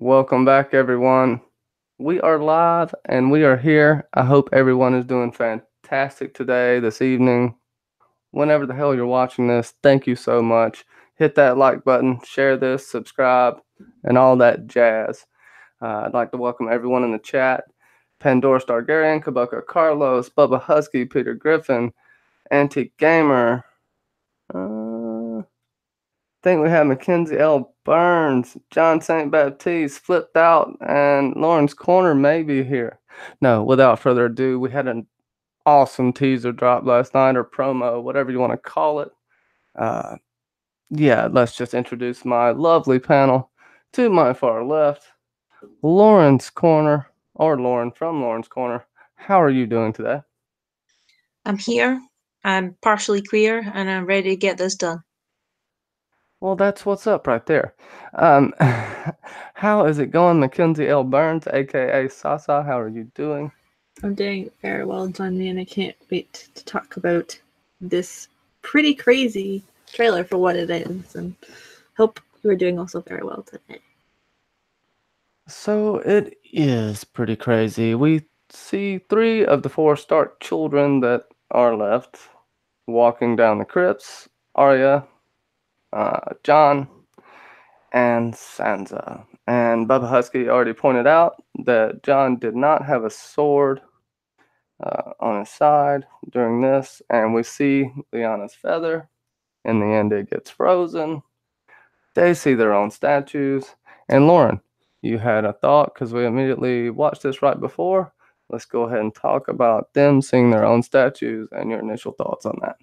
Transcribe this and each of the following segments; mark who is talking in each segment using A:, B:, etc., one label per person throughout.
A: Welcome back, everyone. We are live and we are here. I hope everyone is doing fantastic today, this evening, whenever the hell you're watching this. Thank you so much. Hit that like button, share this, subscribe, and all that jazz. I'd like to welcome everyone in the chat: Pandora Stargarian, Kabaka Carlos, Bubba Husky, Peter Griffin, Antique Gamer. Think we have Mackenzie L. Burns, John St. Baptiste, Flipped Out, and Lauren's Corner may be here. No, without further ado, we had an awesome teaser drop last night, or promo, whatever you want to call it. Uh, yeah, let's just introduce my lovely panel. To my far left, Lauren's Corner, or Lauren from Lauren's Corner. How are you doing today?
B: I'm here, I'm partially queer, and I'm ready to get this done.
A: Well, that's what's up right there. Um, how is it going, Mackenzie L. Burns, aka Sasa? How are you doing?
C: I'm doing very well, Johnny, and I can't wait to talk about this pretty crazy trailer for what it is, and hope you are doing also very well today.
A: So it is pretty crazy. We see three of the four Stark children that are left walking down the crypts: Arya, John, and Sansa. And Bubba Husky already pointed out that John did not have a sword on his side during this, and we see Lyanna's feather. In the end, it gets frozen. They see their own statues. And Lauren, you had a thought because we immediately watched this right before. Let's go ahead and talk about them seeing their own statues and your initial thoughts on that.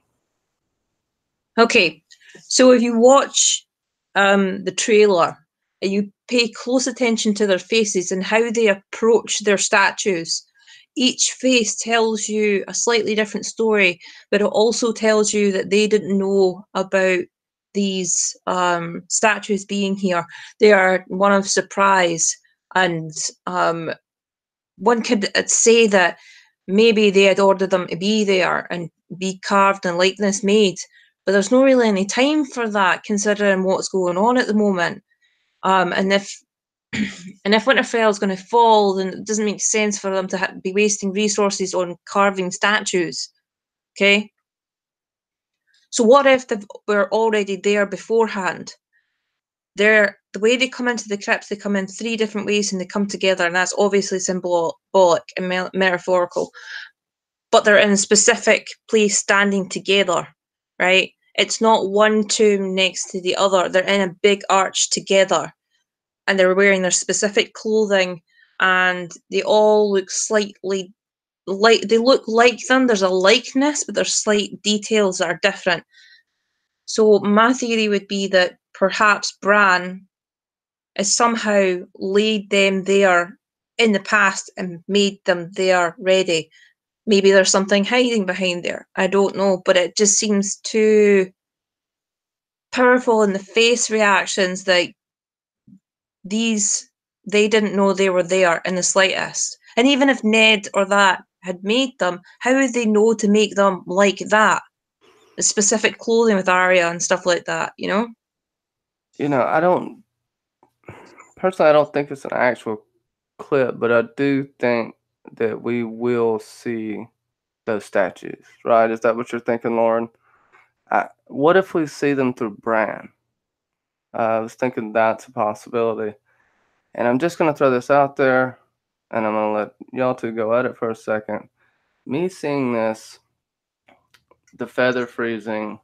B: Okay, so if you watch the trailer, you pay close attention to their faces and how they approach their statues. Each face tells you a slightly different story, but it also tells you that they didn't know about these statues being here. They are one of surprise, and one could say that maybe they had ordered them to be there and be carved and likeness made, but there's not really any time for that considering what's going on at the moment. And if and if Winterfell is going to fall, then it doesn't make sense for them to be wasting resources on carving statues. Okay. So what if they were already there beforehand? They're the way they come into the crypts, they come in three different ways and they come together, and that's obviously symbolic and metaphorical. But they're in a specific place standing together, right? It's not one tomb next to the other. They're in a big arch together and they're wearing their specific clothing, and they all look slightly like they look like them. There's a likeness, but there's slight details that are different. So my theory would be that perhaps Bran has somehow laid them there in the past and made them there ready. Maybe there's something hiding behind there. I don't know, but it just seems too powerful in the face reactions that these they didn't know they were there in the slightest. And even if Ned or that had made them, how would they know to make them like that? The specific clothing with Arya and stuff like that, you know?
A: I don't personally, I don't think it's an actual clip, but I do think that we will see those statues, right? Is that what you're thinking, Lauren? What if we see them through Bran? I was thinking that's a possibility. And I'm just going to throw this out there, and I'm going to let y'all two go at it for a second. Me seeing this, the feather freezing,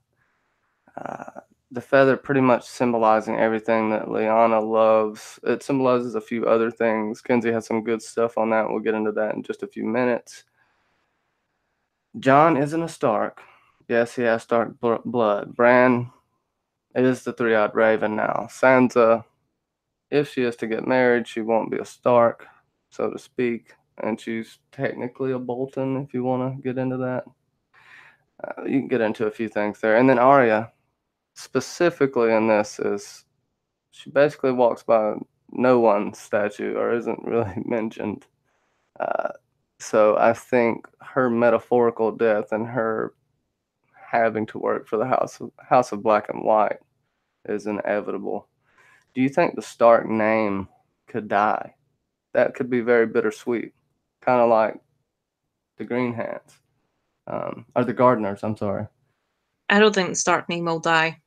A: uh, the feather pretty much symbolizing everything that Lyanna loves. It symbolizes a few other things. Kenzie has some good stuff on that. We'll get into that in just a few minutes. Jon isn't a Stark. Yes, he has Stark blood. Bran is the three-eyed raven now. Sansa, if she is to get married, she won't be a Stark, so to speak, and she's technically a Bolton if you want to get into that. You can get into a few things there. And then Arya, specifically in this, is she basically walks by no one's statue or isn't really mentioned. Uh, so I think her metaphorical death and her having to work for the House of Black and White is inevitable. Do you think the Stark name could die. That could be very bittersweet, kind of like the Green Hands, or the Gardeners. I'm sorry.
B: I don't think the Stark name will die.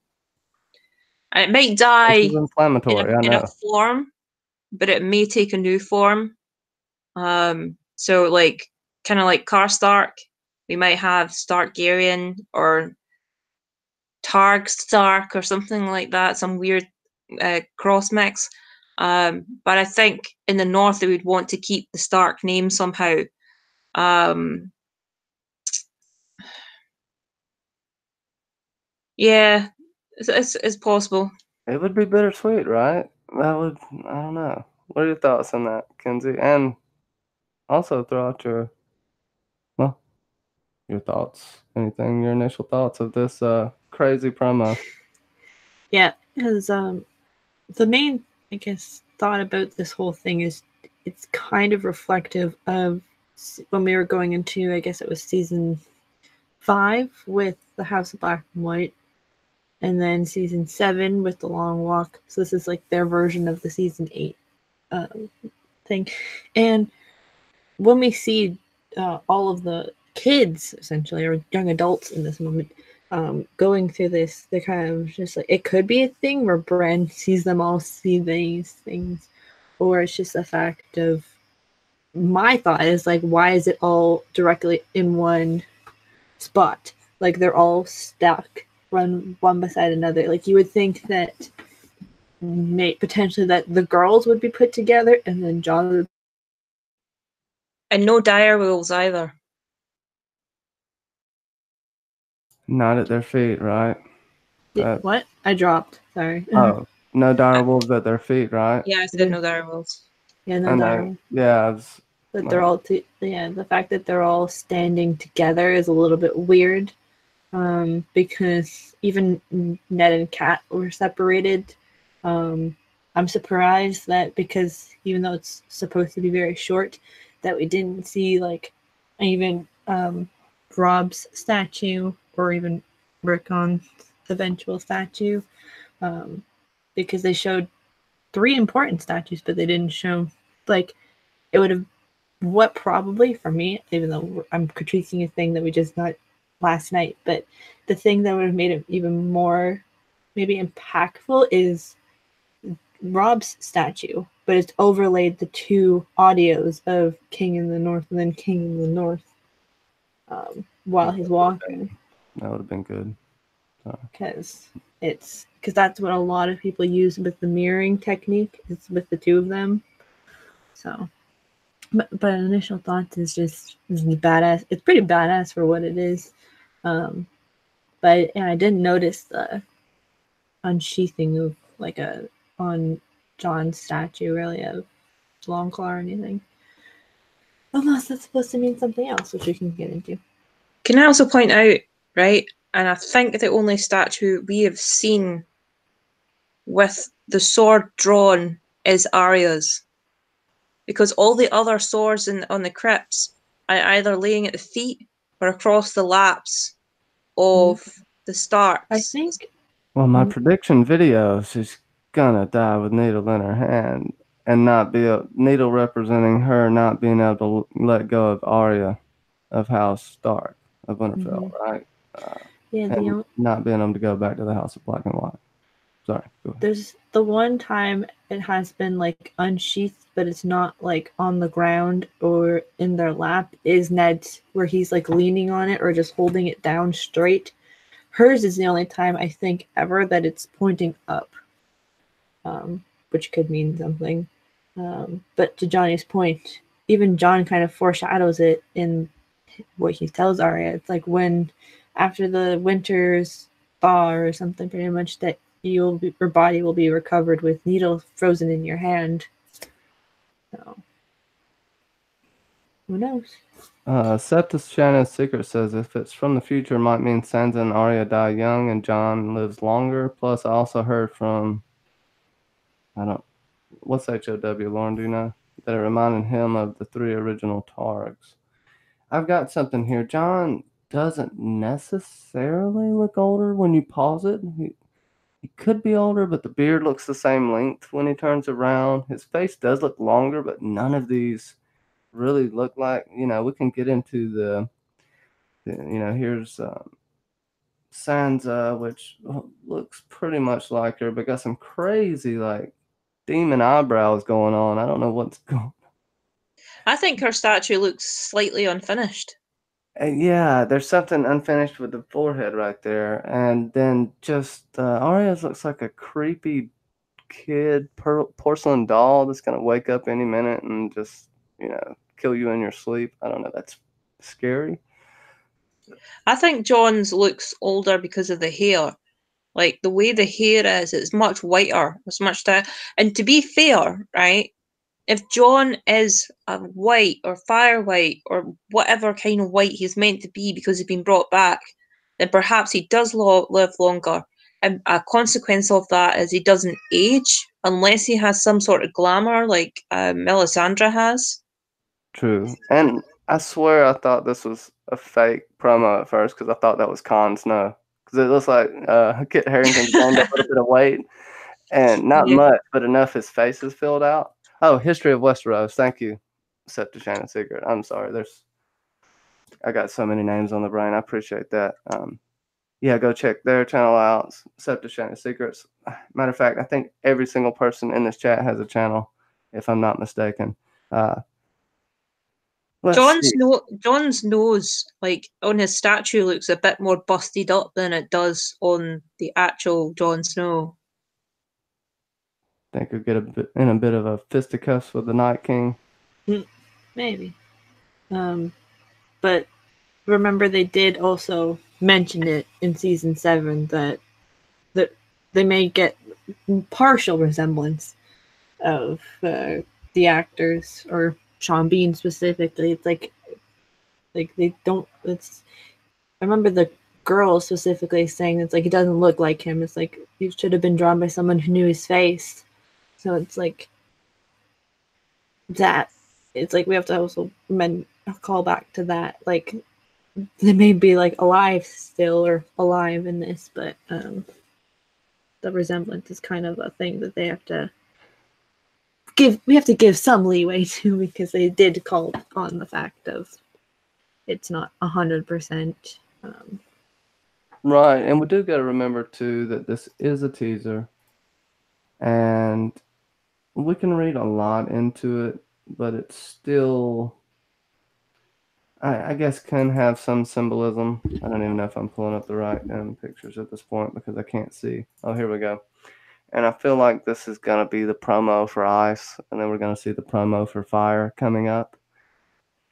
B: It might die
A: This is inflammatory. I
B: in a
A: know.
B: form, but it may take a new form. So like kind of like Karstark, we might have Starkarian or Targ Stark or something like that, some weird cross mix. But I think in the north they would want to keep the Stark name somehow. Yeah, it's possible.
A: It would be bittersweet, right? That would. I don't know. What are your thoughts on that, Kenzie? And also throw out your thoughts. Anything? Your initial thoughts of this crazy promo?
C: Yeah, because the main, I guess, thought about this whole thing is it's kind of reflective of when we were going into, I guess it was season 5 with the House of Black and White, and then season 7 with the Long Walk. So this is like their version of the season 8 thing. And when we see all of the kids, essentially, or young adults in this moment, going through this, they're kind of just like, it could be a thing where Bran sees them all see these things, or it's just a fact of, my thought is like, why is it all directly in one spot? Like they're all stuck, run one beside another. Like you would think that potentially that the girls would be put together, and then Jon would.
B: And no dire wolves either.
A: Not at their feet, right?
C: What? I dropped. Sorry.
A: Oh, no dire wolves at their feet, right?
B: Yeah, I said no dire wolves.
C: Yeah, no dire.
A: Yeah,
C: but they're all the fact that they're all standing together is a little bit weird, because even Ned and Kat were separated. I'm surprised that, because even though it's supposed to be very short, that we didn't see like even Rob's statue or even Rickon's eventual statue, because they showed 3 important statues, but they didn't show, like, it would have, what probably for me, even though I'm critiquing a thing that we just got last night, but the thing that would have made it even more maybe impactful is Rob's statue, but it's overlaid the 2 audios of King in the North and then King in the North, while he's walking.
A: That would have been good.
C: Because that's what a lot of people use with the mirroring technique, is with the 2 of them. So, but initial thoughts is just badass. It's pretty badass for what it is. But I didn't notice the unsheathing of like on John's statue really of Longclaw or anything. Unless that's supposed to mean something else, which we can get into.
B: Can I also point out, right? And I think the only statue we have seen with the sword drawn is Arya's. Because all the other swords on the crypts are either laying at the feet or across the laps of the Starks.
C: I think.
A: Well, my prediction video, she's gonna die with needle in her hand, and not be a needle representing her not being able to let go of Arya, of House Stark of Winterfell, right?
C: Yeah,
A: and not being able to go back to the House of Black and White. Sorry, go ahead.
C: There's the one time it has been like unsheathed, but it's not like on the ground or in their lap, is Ned's, where he's like leaning on it or just holding it down straight. Hers is the only time I think ever that it's pointing up, which could mean something. But to Johnny's point, even John kind of foreshadows it in what he tells Arya. It's like when after the winter's thaw or something, pretty much, that your body will be recovered with needles frozen in your hand. So who knows?
A: Septus Shannon's Secret says if it's from the future, it might mean Sansa and Arya die young and Jon lives longer. Plus, I also heard from, what's HOW, Lauren, do you know? That it reminded him of the 3 original Targs. I've got something here. Jon doesn't necessarily look older when you pause it. He could be older, but the beard looks the same length when he turns around. His face does look longer, but none of these really look like, we can get into here's Sansa, which looks pretty much like her, but got some crazy, like, demon eyebrows going on. I don't know what's going.
B: I think her statue looks slightly unfinished.
A: Yeah, there's something unfinished with the forehead right there, and then just Arya's looks like a creepy kid porcelain doll that's gonna wake up any minute and just kill you in your sleep. I don't know. That's scary.
B: I think John's looks older because of the hair. Like the way the hair is, it's much whiter. It's much and to be fair, right? If John is a white or fire white or whatever kind of white he's meant to be because he's been brought back, then perhaps he does live longer. And a consequence of that is he doesn't age unless he has some sort of glamour like Melisandre has.
A: True. And I swear I thought this was a fake promo at first because I thought that was Con Snow. Because it looks like Kit Harington's gained a little bit of weight. And not much, but enough his face is filled out. Oh, History of Westeros. Thank you, Septa Shannon Secret. I'm sorry. I got so many names on the brain. I appreciate that. Yeah, go check their channel out. Septa Shannon Secrets. Matter of fact, I think every single person in this chat has a channel, if I'm not mistaken.
B: John's nose, like on his statue, looks a bit more busted up than it does on the actual Jon Snow.
A: Think he'll get in a bit of a fisticuffs with the Night King.
C: Maybe. But remember, they did also mention it in season 7 that they may get partial resemblance of the actors, or Sean Bean specifically. It's like they don't. It's. I remember the girl specifically saying it's like it doesn't look like him. It's like you should have been drawn by someone who knew his face. So it's like that. It's like we have to also call back to that. Like they may be like alive still or alive in this, but the resemblance is kind of a thing that they have to give. We have to give some leeway to, because they did call on the fact of it's not 100%.
A: Right, and we do got to remember too that this is a teaser, and we can read a lot into it, but it's still, I guess, can have some symbolism. I don't even know if I'm pulling up the right pictures at this point because I can't see. Oh, here we go. And I feel like this is going to be the promo for Ice, and then we're going to see the promo for Fire coming up.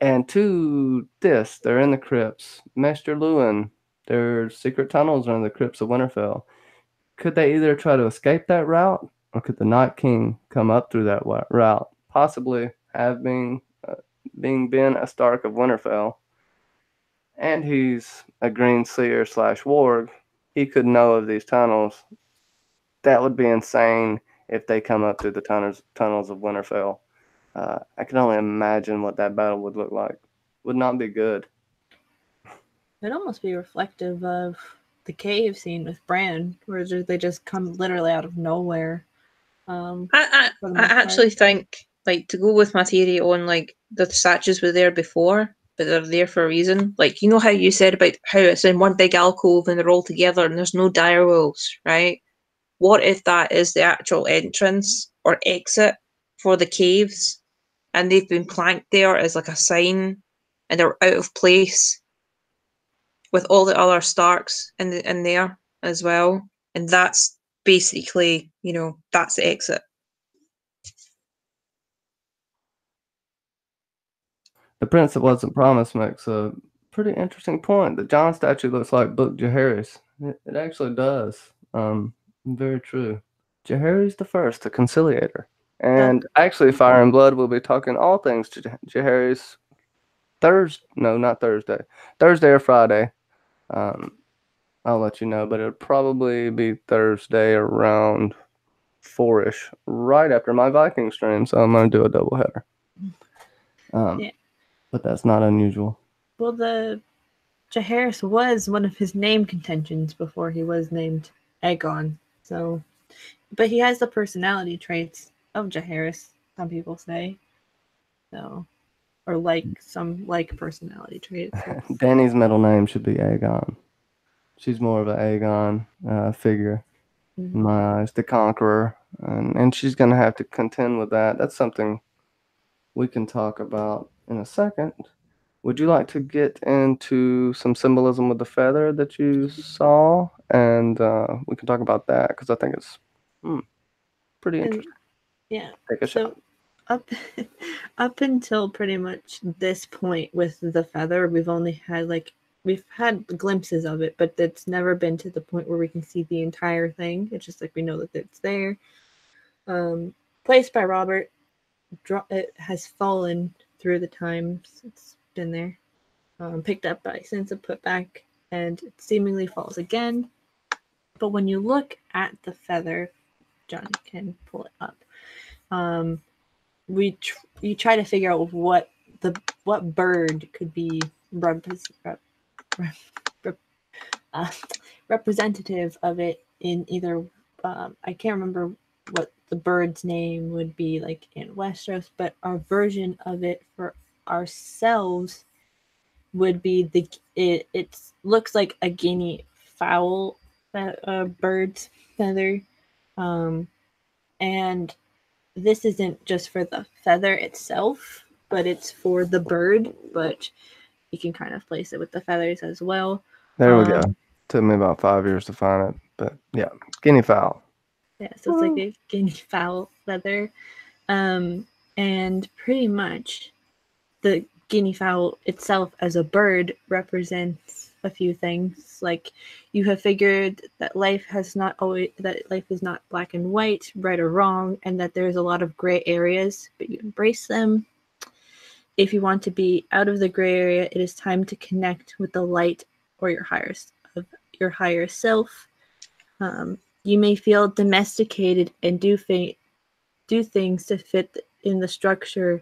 A: And to this, they're in the crypts. Maester Lewin, their secret tunnels are in the crypts of Winterfell. Could they either try to escape that route, or could the Night King come up through that route? Possibly have being Ben a Stark of Winterfell, and he's a Green Seer / Warg. He could know of these tunnels. That would be insane if they come up through the tunnels of Winterfell. I can only imagine what that battle would look like. Would not be good.
C: It'd almost be reflective of the cave scene with Bran, where they just come literally out of nowhere.
B: I actually think, like, to go with my theory on, like, the statues were there before, but they're there for a reason. Like, you know how you said about how it's in one big alcove and they're all together and there's no direwolves, right? What if that is the actual entrance or exit for the caves, and they've been planked there as like a sign, and they're out of place with all the other Starks in there as well, and that's basically, that's the exit.
A: The Prince That Wasn't Promised makes a pretty interesting point. The John statue looks like Book Jaehaerys. It actually does. Very true. Jaehaerys the First, the Conciliator. And actually, Fire and Blood will be talking all things to Jaehaerys Thursday or Friday. I'll let you know, but it'll probably be Thursday around 4-ish, right after my Viking stream. So I'm going to do a doubleheader. Yeah. But that's not unusual.
C: Well, the Jaehaerys was one of his name contentions before he was named Aegon. So, but he has the personality traits of Jaehaerys, some people say. So, or some personality traits.
A: Dany's middle name should be Aegon. She's more of an Aegon figure in my eyes, the conqueror, and she's gonna have to contend with that. That's something we can talk about in a second. Would you like to get into some symbolism with the feather that you saw, and we can talk about that because I think it's pretty interesting.
C: Yeah.
A: Take a shot.
C: Up until pretty much this point with the feather, we've had glimpses of it, but it's never been to the point where we can see the entire thing. It's just like we know that it's there. Placed by Robert, it has fallen through the times. It's been there. Picked up by Sansa, put back, and it seemingly falls again. But when you look at the feather, John can pull it up. You try to figure out what bird could be representative of it in either. I can't remember what the bird's name would be like in Westeros, but our version of it for ourselves would be it looks like a guinea fowl bird's feather, and this isn't just for the feather itself, but it's for the bird, but you can kind of place it with the feathers as well.
A: There we go. Took me about 5 years to find it, but yeah, guinea fowl.
C: Yeah, so it's like a guinea fowl feather. And pretty much the guinea fowl itself as a bird represents a few things. Like, you have figured that life is not black and white, right or wrong, and that there's a lot of gray areas, but you embrace them. If you want to be out of the gray area, it is time to connect with the light or your higher self. You may feel domesticated and do things to fit in the structure,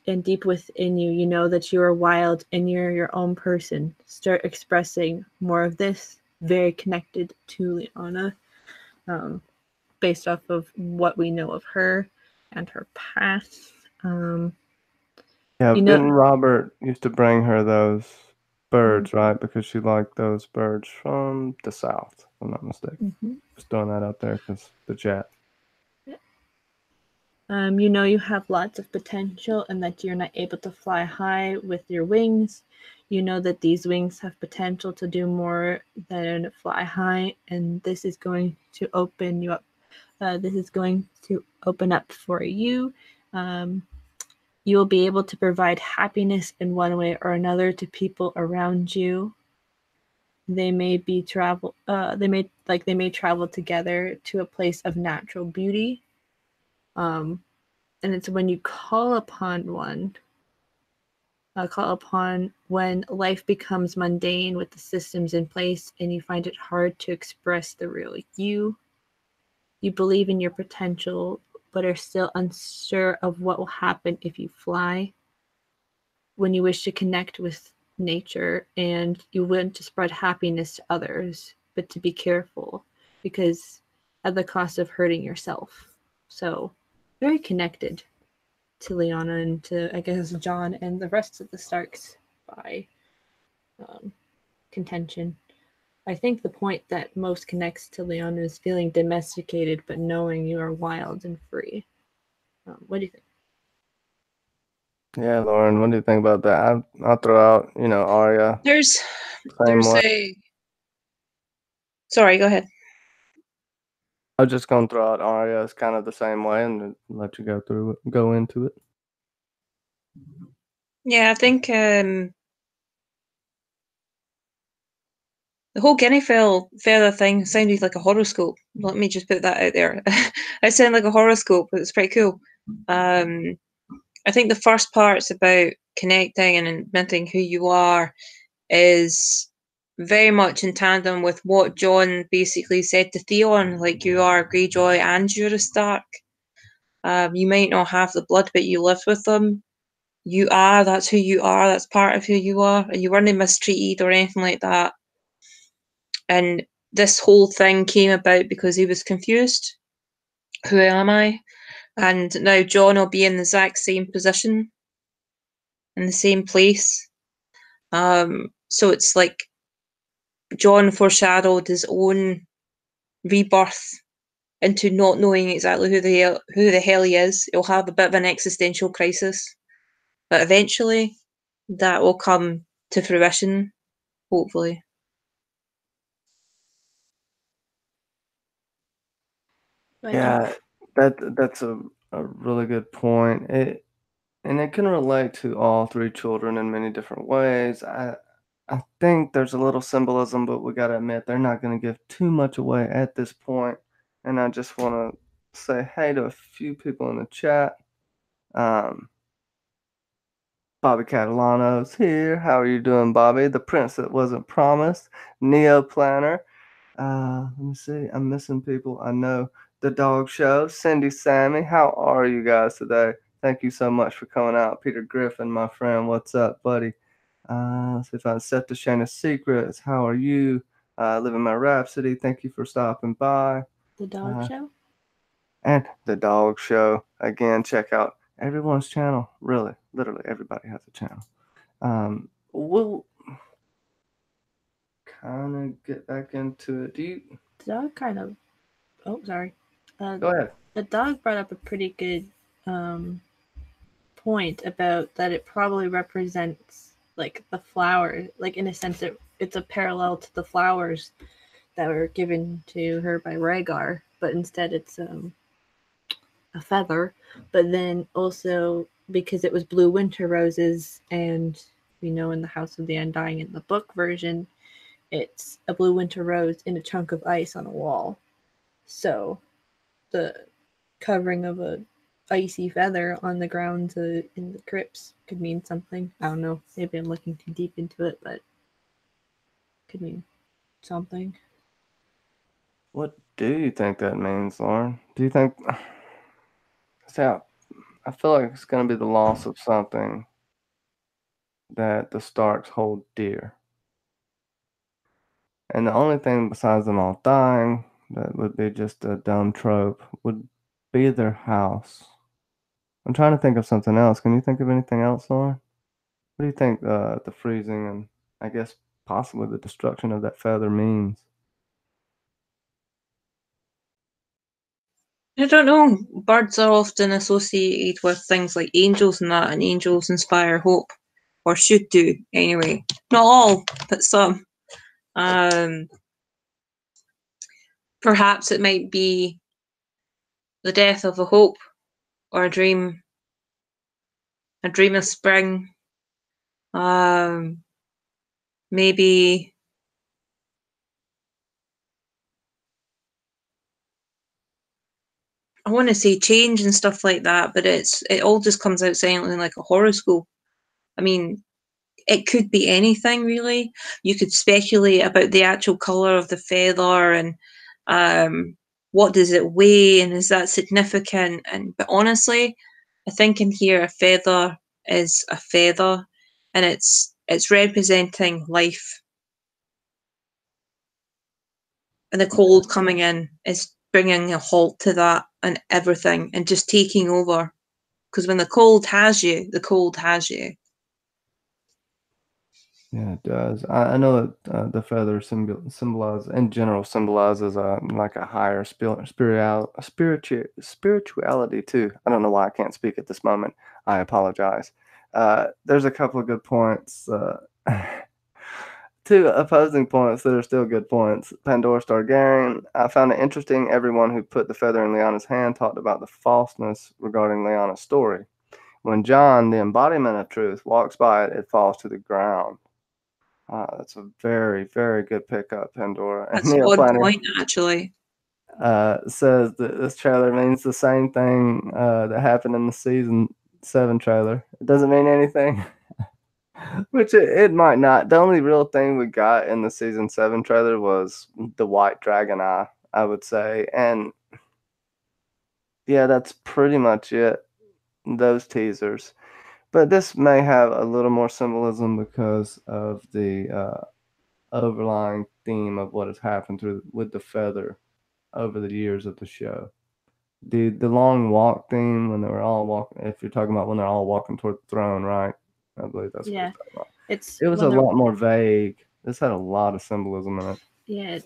C: and deep within you, you know that you are wild and you're your own person. Start expressing more of this. Very connected to Lyanna, based off of what we know of her and her past.
A: Didn't Robert used to bring her those birds, right? Because she liked those birds from the south, if I'm not mistaken. Just throwing that out there because the chat.
C: You have lots of potential and that you're not able to fly high with your wings. You know that these wings have potential to do more than fly high, and this is going to open you up. This is going to open up for you. You will be able to provide happiness in one way or another to people around you. They may travel together to a place of natural beauty. And it's when you call upon when life becomes mundane with the systems in place and you find it hard to express the real you. You believe in your potential, but are still unsure of what will happen if you fly. When you wish to connect with nature and you want to spread happiness to others, but to be careful because at the cost of hurting yourself. So, very connected to Lyanna and to, I guess, Jon and the rest of the Starks by contention. I think the point that most connects to Lyanna is feeling domesticated, but knowing you are wild and free. What do you think?
A: Yeah, Lauren, what do you think about that? I'll throw out, Arya.
B: Sorry, go ahead.
A: I was just going to throw out Arya as kind of the same way and let you go into it.
B: Yeah, I think the whole guinea feather thing sounded like a horoscope. Let me just put that out there. It sounded like a horoscope, but it's pretty cool. I think the first part's about connecting and admitting who you are is very much in tandem with what Jon basically said to Theon, like, you are a Greyjoy and you're a Stark. You might not have the blood, but you live with them. That's who you are, that's part of who you are, and you weren't mistreated or anything like that. And this whole thing came about because he was confused. Who am I? And now John will be in the exact same position, in the same place. So it's like John foreshadowed his own rebirth into not knowing exactly who the hell he is. He'll have a bit of an existential crisis, but eventually that will come to fruition, hopefully.
A: Yeah, that's a really good point. And it can relate to all three children in many different ways. I think there's a little symbolism, but we gotta admit they're not gonna give too much away at this point. And I just wanna say hey to a few people in the chat. Um, Bobby Catalano's here. How are you doing, Bobby? The Prince That Wasn't Promised. Neo Planner. Let me see. I'm missing people. I know the Dog Show. Cindy, Sammy. How are you guys today? Thank you so much for coming out. Peter Griffin, my friend. What's up, buddy? Let's see if I set to Shayna's Secrets. How are you? Living My Rhapsody. Thank you for stopping by.
C: The Dog Show?
A: And the Dog Show. Again, check out everyone's channel. Really, literally, everybody has a channel. We'll kind of get back into it.
C: The dog kind of... Oh, sorry.
A: Go ahead.
C: The dog brought up a pretty good point about that it probably represents like the flower, like in a sense it's a parallel to the flowers that were given to her by Rhaegar, but instead it's a feather. But then also because it was blue winter roses, and we know in the House of the Undying in the book version, it's a blue winter rose in a chunk of ice on a wall. So the covering of a icy feather on the ground in the crypts could mean something. I don't know. Maybe I'm looking too deep into it, but could mean something.
A: What do you think that means, Lauren? Do you think... See, I feel like it's going to be the loss of something that the Starks hold dear. And the only thing besides them all dying that would be just a dumb trope would be their house. I'm trying to think of something else. Can you think of anything else, Lauren? What do you think the freezing and I guess possibly the destruction of that feather means?
B: I don't know. Birds are often associated with things like angels and that, and angels inspire hope, or should do anyway. Not all, but some. Perhaps it might be the death of a hope or a dream of spring. Maybe I want to say change and stuff like that, but it all just comes out sounding like a horoscope. I mean, it could be anything really. You could speculate about the actual color of the feather and what does it weigh and is that significant? But honestly, I think in here a feather is a feather, and it's representing life. And the cold coming in is bringing a halt to that and everything and just taking over. Because when the cold has you, the cold has you.
A: Yeah, it does. I know that the feather symbolizes, in general, symbolizes like a higher spirituality too. I don't know why I can't speak at this moment. I apologize. There's a couple of good points. Two opposing points that are still good points. Pandora Targaryen. I found it interesting. Everyone who put the feather in Lyanna's hand talked about the falseness regarding Lyanna's story. When John, the embodiment of truth, walks by it, it falls to the ground. That's a very, very good pickup, Pandora. And
B: That's a
A: Neil
B: good
A: Planner
B: point, actually.
A: says that this trailer means the same thing that happened in the season 7 trailer. It doesn't mean anything, which it might not. The only real thing we got in the season 7 trailer was the white dragon eye, I would say. And yeah, that's pretty much it. Those teasers. But this may have a little more symbolism because of the overlying theme of what has happened with the feather over the years of the show. The long walk theme when they were all walking. If you're talking about when they're all walking toward the throne, right? I believe that's what
C: Yeah.
A: you're talking about.
C: It's
A: It was a lot more vague. This had a lot of symbolism in it.
C: Yeah,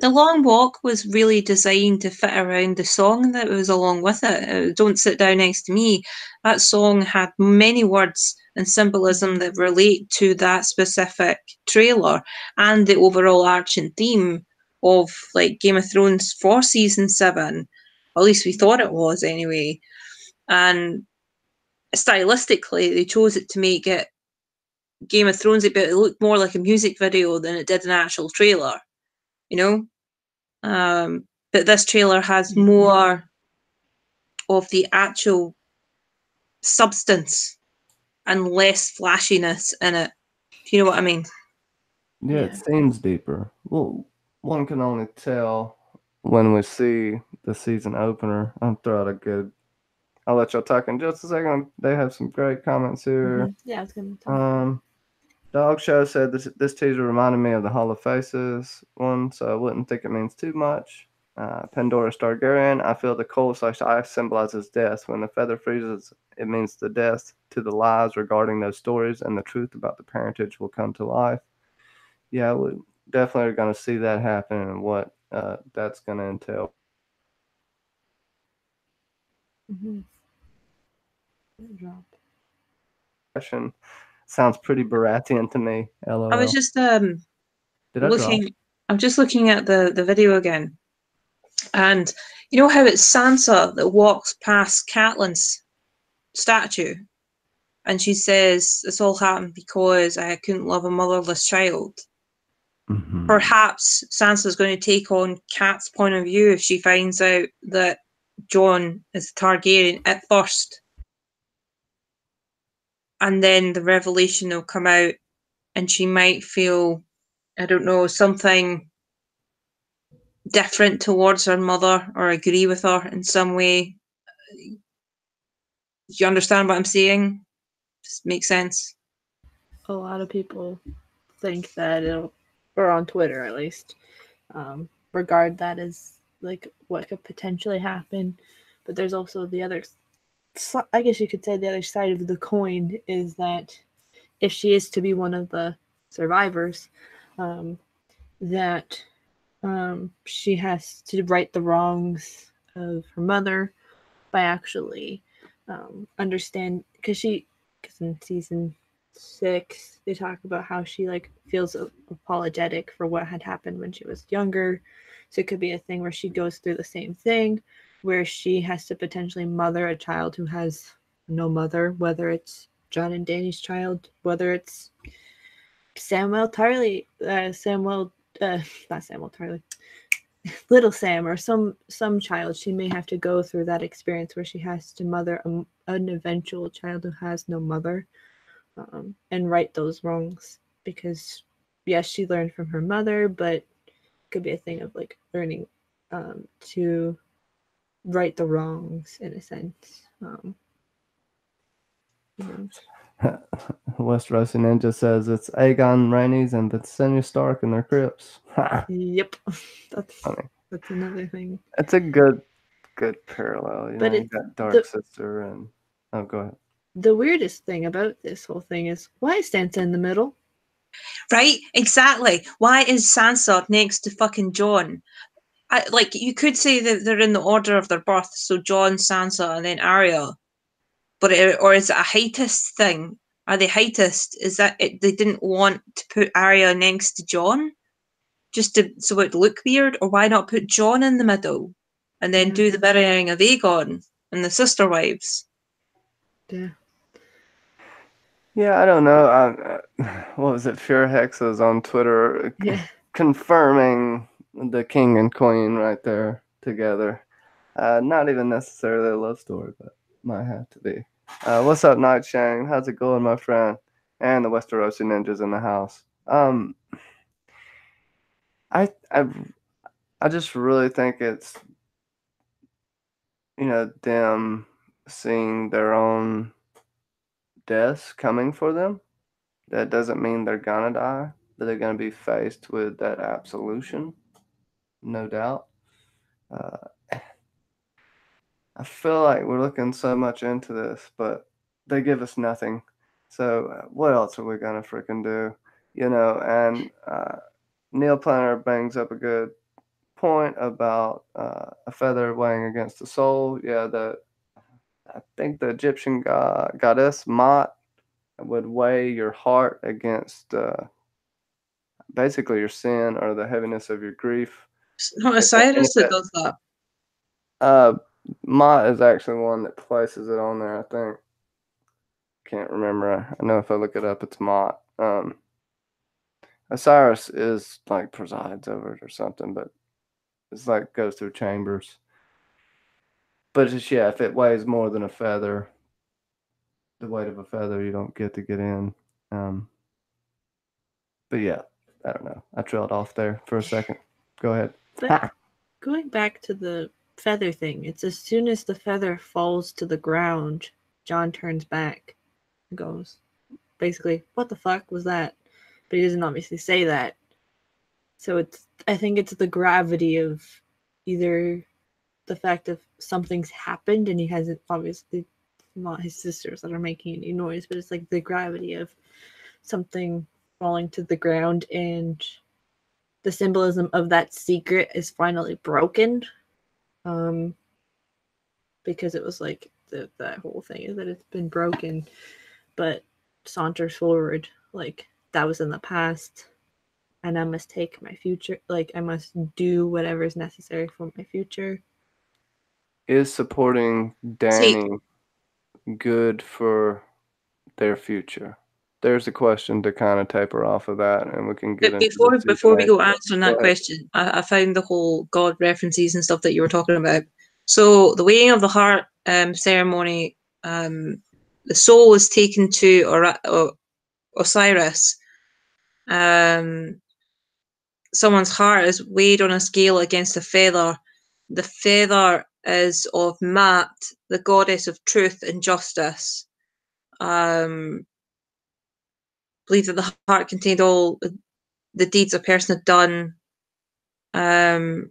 B: The long walk was really designed to fit around the song that was along with it. Don't Sit Down Next to Me. That song had many words and symbolism that relate to that specific trailer and the overall arching theme of like Game of Thrones for season 7. Or at least we thought it was anyway. And stylistically, they chose it to make it Game of Thrones, but it looked more like a music video than it did an actual trailer, you know? But this trailer has more of the actual substance and less flashiness in it. Do you know what I mean?
A: Yeah, it seems deeper. Well, one can only tell when we see the season opener. I'll throw out a good. I'll let y'all talk in just a second. They have some great comments here.
C: Yeah, I was gonna talk.
A: Dog Show said this teaser reminded me of the Hall of Faces one, so I wouldn't think it means too much. Pandora Stargarian, I feel the coal/ice symbolizes death. When the feather freezes, it means the death to the lies regarding those stories, and the truth about the parentage will come to life. Yeah, we definitely are going to see that happen, and what that's going to entail.
B: Mm-hmm.
A: Sounds pretty Baratian to me. LOL.
B: I was just
A: looking.
B: I'm just looking at the video again, and you know how it's Sansa that walks past Catelyn's statue, and she says this all happened because I couldn't love a motherless child.
A: Mm-hmm.
B: Perhaps Sansa's going to take on Kat's point of view if she finds out that Jon is a Targaryen at first. And then the revelation will come out and she might feel, I don't know, something different towards her mother or agree with her in some way. Do you understand what I'm saying? Does it make sense?
C: A lot of people think that or on Twitter at least, regard that as like what could potentially happen. But there's also the other, I guess you could say the other side of the coin is that if she is to be one of the survivors, that she has to right the wrongs of her mother by actually understand, because in season 6 they talk about how she like feels apologetic for what had happened when she was younger, so it could be a thing where she goes through the same thing where she has to potentially mother a child who has no mother, whether it's Jon and Dany's child, whether it's Samuel Tarly, not Samuel Tarly, little Sam, or some child. She may have to go through that experience where she has to mother an eventual child who has no mother, and right those wrongs, because yes, she learned from her mother, but it could be a thing of like learning to right the wrongs in a sense.
A: Westerosi Ninja says it's Aegon Rhaenys and Visenya Stark in their crypts.
C: Yep, that's funny. That's another thing.
A: It's a good parallel. You
C: but
A: know, you got Dark Sister and go ahead.
C: The weirdest thing about this whole thing is, why is Sansa in the middle?
B: Right, exactly. Why is Sansa next to fucking Jon? Like, you could say that they're in the order of their birth, so Jon, Sansa, and then Arya. But or is it a heightist thing? Are they heightist? Is that it? They didn't want to put Arya next to Jon, just so it look weird, or why not put Jon in the middle, and then do the burying of Aegon and the sister wives?
C: Yeah.
A: Yeah, I don't know. What was it? Fear Hexas on Twitter confirming the king and queen right there together. Not even necessarily a love story, but might have to be. What's up, Nightshang? How's it going, my friend? And the Westerosi Ninjas in the house. I just really think it's, them seeing their own deaths coming for them. That doesn't mean they're gonna die. but they're going to be faced with that absolution, no doubt. Uh, I feel like we're looking so much into this, but they give us nothing. So what else are we gonna freaking do? And Neil Planner brings up a good point about a feather weighing against the soul. Yeah, I think the Egyptian goddess Mot would weigh your heart against basically your sin or the heaviness of your grief.
B: It's not
A: And
B: Osiris
A: if
B: that does that.
A: uh, Mott is actually one that places it on there, I think. Can't remember. I know if I look it up, it's Mott. Osiris is like presides over it or something, but it's like goes through chambers. But it's, yeah, if it weighs more than a feather, the weight of a feather, you don't get to get in. But yeah, I don't know. I trailed off there for a second. Go ahead.
C: But going back to the feather thing, it's as soon as the feather falls to the ground, John turns back and goes, basically, what the fuck was that? But he doesn't obviously say that. So I think it's the gravity of either the fact of something's happened and he hasn't, obviously not his sisters that are making any noise, but it's like the gravity of something falling to the ground and the symbolism of that secret is finally broken. Because it was like that whole thing is that it's been broken, but saunters forward like that was in the past, and I must take my future. Like I must do whatever is necessary for my future.
A: Is supporting Danny good for their future? There's a question to kind of taper off of that, and we can get
B: But
A: into
B: before we go
A: the
B: answering that question, I found the whole God references and stuff that you were talking about. So the weighing of the heart ceremony, the soul is taken to Osiris. Someone's heart is weighed on a scale against a feather. The feather is of Mat, the goddess of truth and justice. Believe that the heart contained all the deeds a person had done. Heart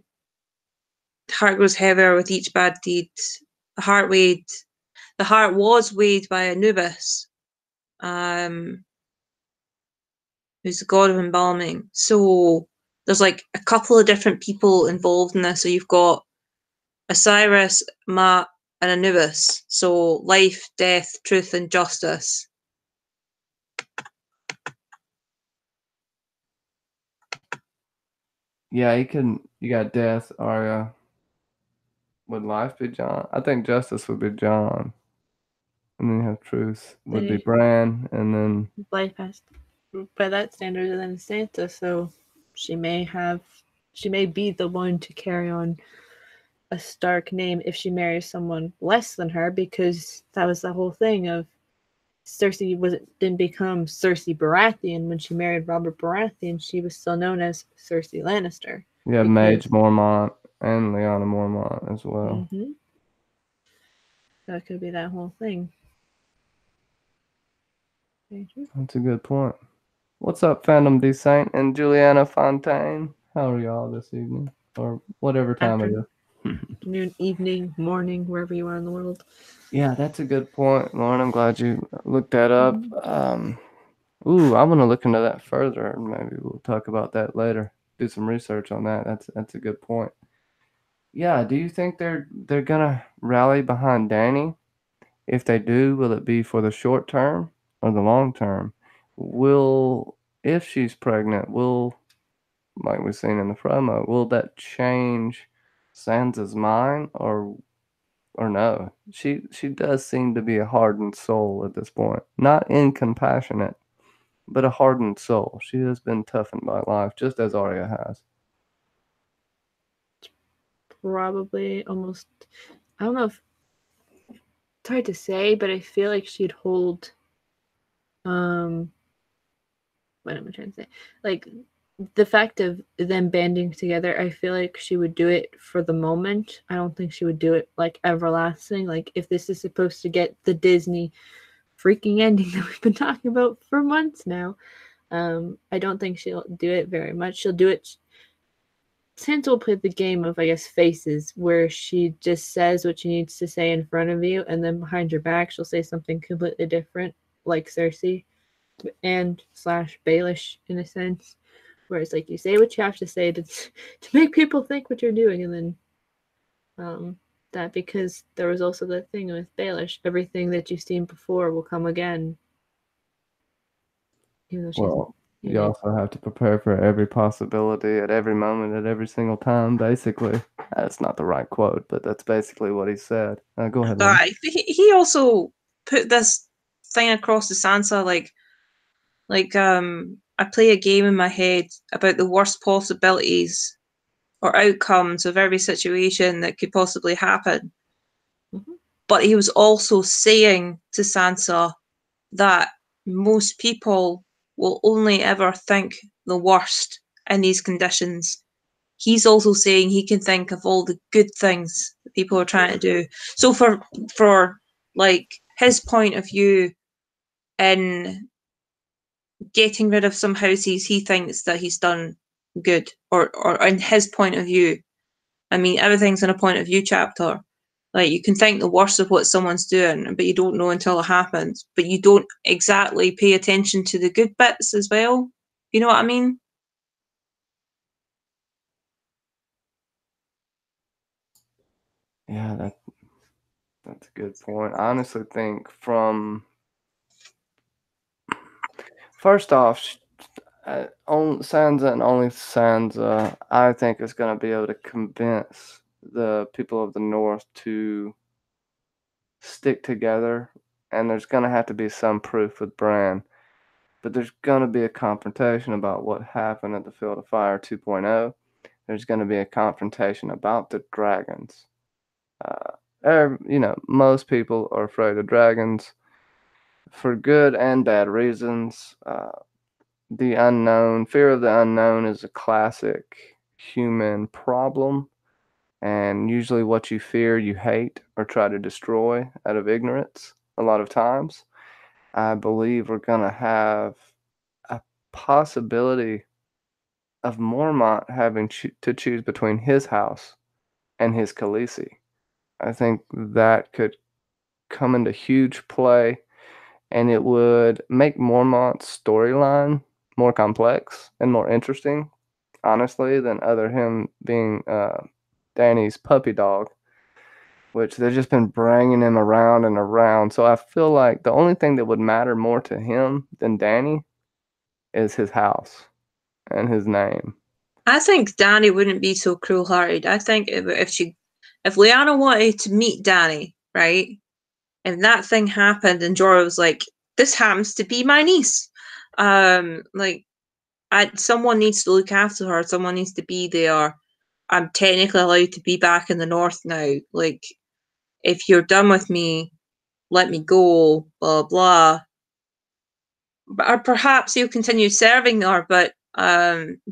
B: grows heavier with each bad deed. The heart was weighed by Anubis, who's the god of embalming. So there's like a couple of different people involved in this. So you've got Osiris, Mat, and Anubis. So life, death, truth, and justice.
A: Yeah, you got death, Arya. Would life be John? I think justice would be John. And then you have truth would be Bran, and then
C: life has, by that standard, and then Santa. So she may be the one to carry on a Stark name if she marries someone less than her, because that was the whole thing of Cersei didn't become Cersei Baratheon when she married Robert Baratheon. She was still known as Cersei Lannister.
A: yeah, Mage Mormont and Lyanna Mormont as well.
C: Mm-hmm. That could be that whole thing.
A: That's a good point. What's up, Phantom D Saint and Juliana Fontaine? How are y'all this evening? Or whatever time it is.
C: Noon, evening, morning, wherever you are in the world.
A: Yeah, that's a good point, Lauren. I'm glad you looked that up. I'm going to look into that further, and maybe we'll talk about that later. Do some research on that. That's a good point. Yeah, do you think they're gonna rally behind Danny? If they do, will it be for the short term or the long term? If she's pregnant, like we've seen in the promo, will that change Sansa's mind or no? She does seem to be a hardened soul at this point. Not incompassionate, but a hardened soul. She has been toughened by life, just as Arya has.
C: Probably almost, I don't know if it's hard to say, but I feel like she'd hold what am I trying to say? Like the fact of them banding together, I feel like she would do it for the moment. I don't think she would do it like everlasting. Like if this is supposed to get the Disney freaking ending that we've been talking about for months now, I don't think she'll do it very much. She'll do it. Sansa will play the game of, I guess, faces, where she just says what she needs to say in front of you, and then behind your back, she'll say something completely different, like Cersei and slash Baelish in a sense. Whereas, like, you say what you have to say to make people think what you're doing, and then that, because there was also the thing with Baelish, everything that you've seen before will come again. Even though she's,
A: Well, you also have to prepare for every possibility at every moment, at every single time, basically. That's not the right quote, but that's basically what he said. Go ahead, Lauren.
B: He also put this thing across to Sansa, I play a game in my head about the worst possibilities or outcomes of every situation that could possibly happen.
C: Mm-hmm.
B: But he was also saying to Sansa that most people will only ever think the worst in these conditions. He's also saying he can think of all the good things that people are trying to do. So for like his point of view in getting rid of some houses, he thinks that he's done good, or in his point of view. I mean, everything's in a point of view chapter. Like, you can think the worst of what someone's doing, but you don't know until it happens. But you don't exactly pay attention to the good bits as well. You know what I mean?
A: Yeah, that's a good point. I honestly think first off, Sansa and only Sansa, I think, is going to be able to convince the people of the North to stick together, and there's going to have to be some proof with Bran. But there's going to be a confrontation about what happened at the Field of Fire 2.0. There's going to be a confrontation about the dragons. Most people are afraid of dragons for good and bad reasons. The unknown, fear of the unknown is a classic human problem. And usually what you fear, you hate or try to destroy out of ignorance a lot of times. I believe we're going to have a possibility of Mormont having to choose between his house and his Khaleesi. I think that could come into huge play, and it would make Mormont's storyline more complex and more interesting, honestly, than other him being Dany's puppy dog, which they've just been bringing him around and around. So I feel like the only thing that would matter more to him than Dany is his house and his name.
B: I think Dany wouldn't be so cruel-hearted. I think if Lyanna wanted to meet Dany, right, and that thing happened, and Jorah was like, "This happens to be my niece," someone needs to look after her. Someone needs to be there. I'm technically allowed to be back in the North now. Like, if you're done with me, let me go. Blah blah. Or perhaps he'll continue serving her, but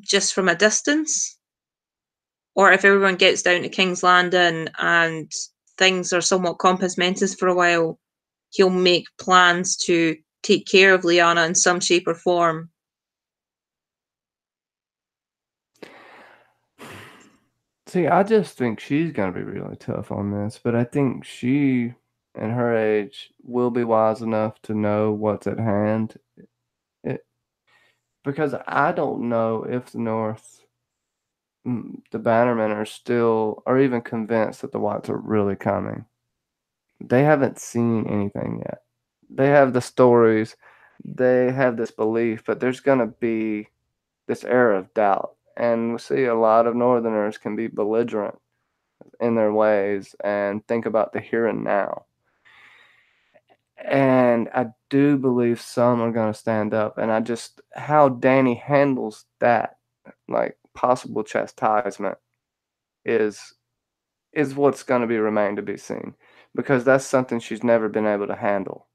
B: just from a distance. Or if everyone gets down to King's Landing and things are somewhat compos mentis for a while, he'll make plans to take care of Lyanna in some shape or form.
A: See, I just think she's going to be really tough on this, but I think she, in her age, will be wise enough to know what's at hand. Because I don't know if the North, the Bannermen, are still, or even convinced that the Whites are really coming. They haven't seen anything yet. They have the stories, they have this belief, but there's going to be this air of doubt. And we see a lot of Northerners can be belligerent in their ways and think about the here and now. And I do believe some are going to stand up. And how Dany handles that, like possible chastisement, is what's going to be remain to be seen, because that's something she's never been able to handle.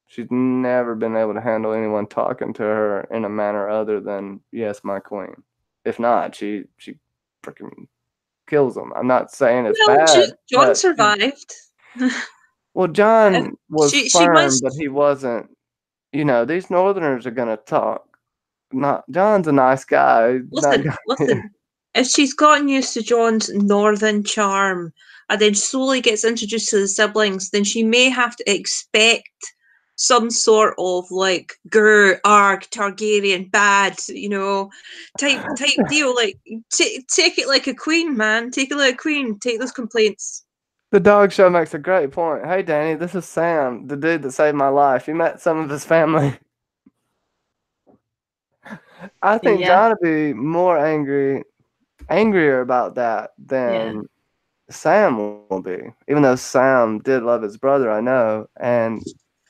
A: She's never been able to handle anyone talking to her in a manner other than, "Yes, my queen." If not, she freaking kills them. I'm not saying it's bad,
B: Jon
A: but
B: survived.
A: well, Jon was
B: she
A: firm,
B: must.
A: but he wasn't. These Northerners are gonna talk. John's a nice guy.
B: Listen. If she's gotten used to John's northern charm and then slowly gets introduced to the siblings, then she may have to expect some sort of like grr, arg, Targaryen, bad, type deal. Like take it like a queen, man. Take it like a queen. Take those complaints.
A: The dog show makes a great point. Hey, Danny, this is Sam, the dude that saved my life. You met some of his family. I think John would be more angrier about that than Sam will be. Even though Sam did love his brother, I know. And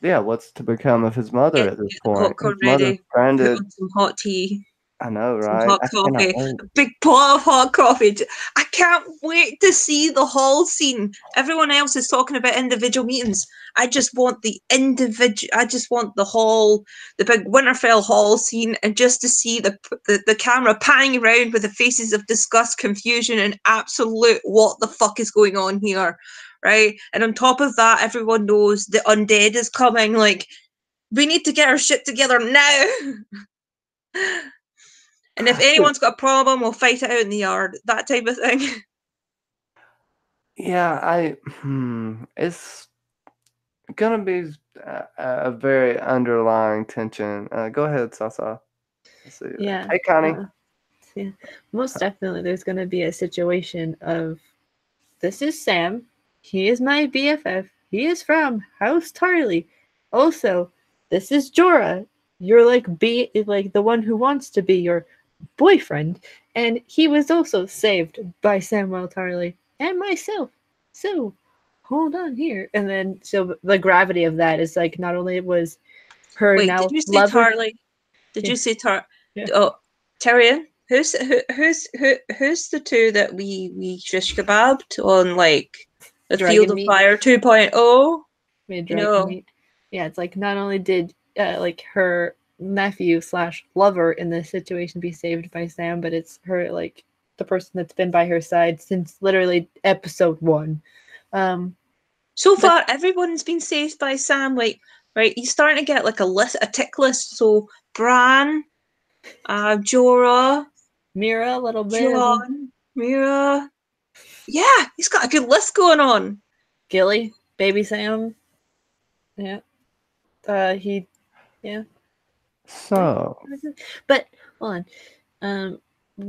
A: yeah, what's to become of his mother
B: Get
A: at this
B: the
A: point?
B: popcorn
A: His mother's
B: ready. Put
A: stranded.
B: on some hot tea.
A: I know,
B: Some
A: right?
B: hot coffee. A big pot of hot coffee. I can't wait to see the hall scene. Everyone else is talking about individual meetings. I just want the hall, the big Winterfell hall scene, and just to see the camera panning around with the faces of disgust, confusion, and absolute what the fuck is going on here, right? And on top of that, everyone knows the undead is coming. Like, we need to get our shit together now. And if anyone's got a problem, we'll fight it out in the yard. That type of thing.
A: Yeah, it's gonna be a very underlying tension. Go ahead, Sasa. Let's see.
C: Yeah.
A: Hey, Connie.
C: Yeah. Most definitely, there's gonna be a situation of, this is Sam. He is my BFF. He is from House Tarly. Also, this is Jorah. You're like the one who wants to be your boyfriend, and he was also saved by Samwell Tarly and myself. So, hold on here. And then, so the gravity of that is like, not only was her
B: Wait,
C: now
B: did you say
C: lover.
B: Tarly? Did you say
C: Yeah.
B: Oh, Tyrion. Who's the two that we shish kebabbed on like the
C: Dragon
B: Field of
C: meat.
B: Fire 2.0?
C: Meat. Yeah, it's like, not only did like her nephew / lover in this situation be saved by Sam, but it's her, like, the person that's been by her side since literally episode 1.
B: So far, everyone's been saved by Sam. Like, right, he's starting to get like a tick list. So Bran, Jorah,
C: Mira, a little bit.
B: John, Mira. Yeah, he's got a good list going on.
C: Gilly, baby Sam. Yeah. Yeah.
A: So.
C: But hold on.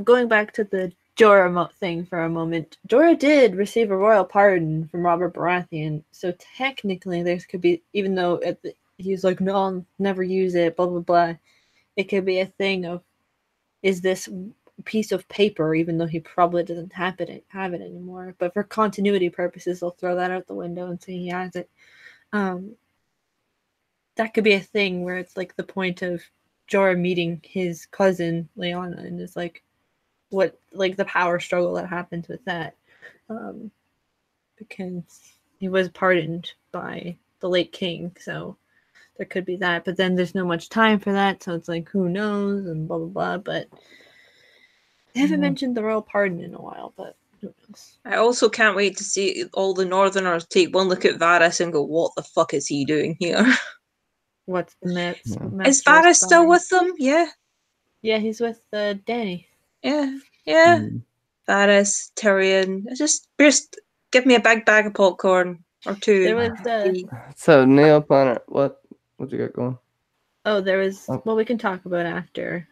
C: Going back to the Jorah thing for a moment. Jorah did receive a royal pardon from Robert Baratheon, so technically there could be, even though he's like, no, I'll never use it, blah blah blah. It could be a thing of, is this piece of paper, even though he probably doesn't have it anymore, but for continuity purposes, they'll throw that out the window and say he has it. That could be a thing where it's like the point of Jorah meeting his cousin Lyanna, and it's like, what, like, the power struggle that happens with that, because he was pardoned by the late king, so there could be that. But then there's no much time for that, so it's like, who knows, and blah blah blah. But they haven't mentioned the royal pardon in a while, but who knows.
B: I also can't wait to see all the Northerners take one look at Varys and go, what the fuck is he doing here?
C: What's the mess?
B: Is Varys still with them? Yeah.
C: Yeah, he's with Danny.
B: Yeah. Varys, Tyrion. Just give me a big bag of popcorn or two.
C: There was
A: So Neil Planner, what you got going?
C: Oh, there was. Well, we can talk about after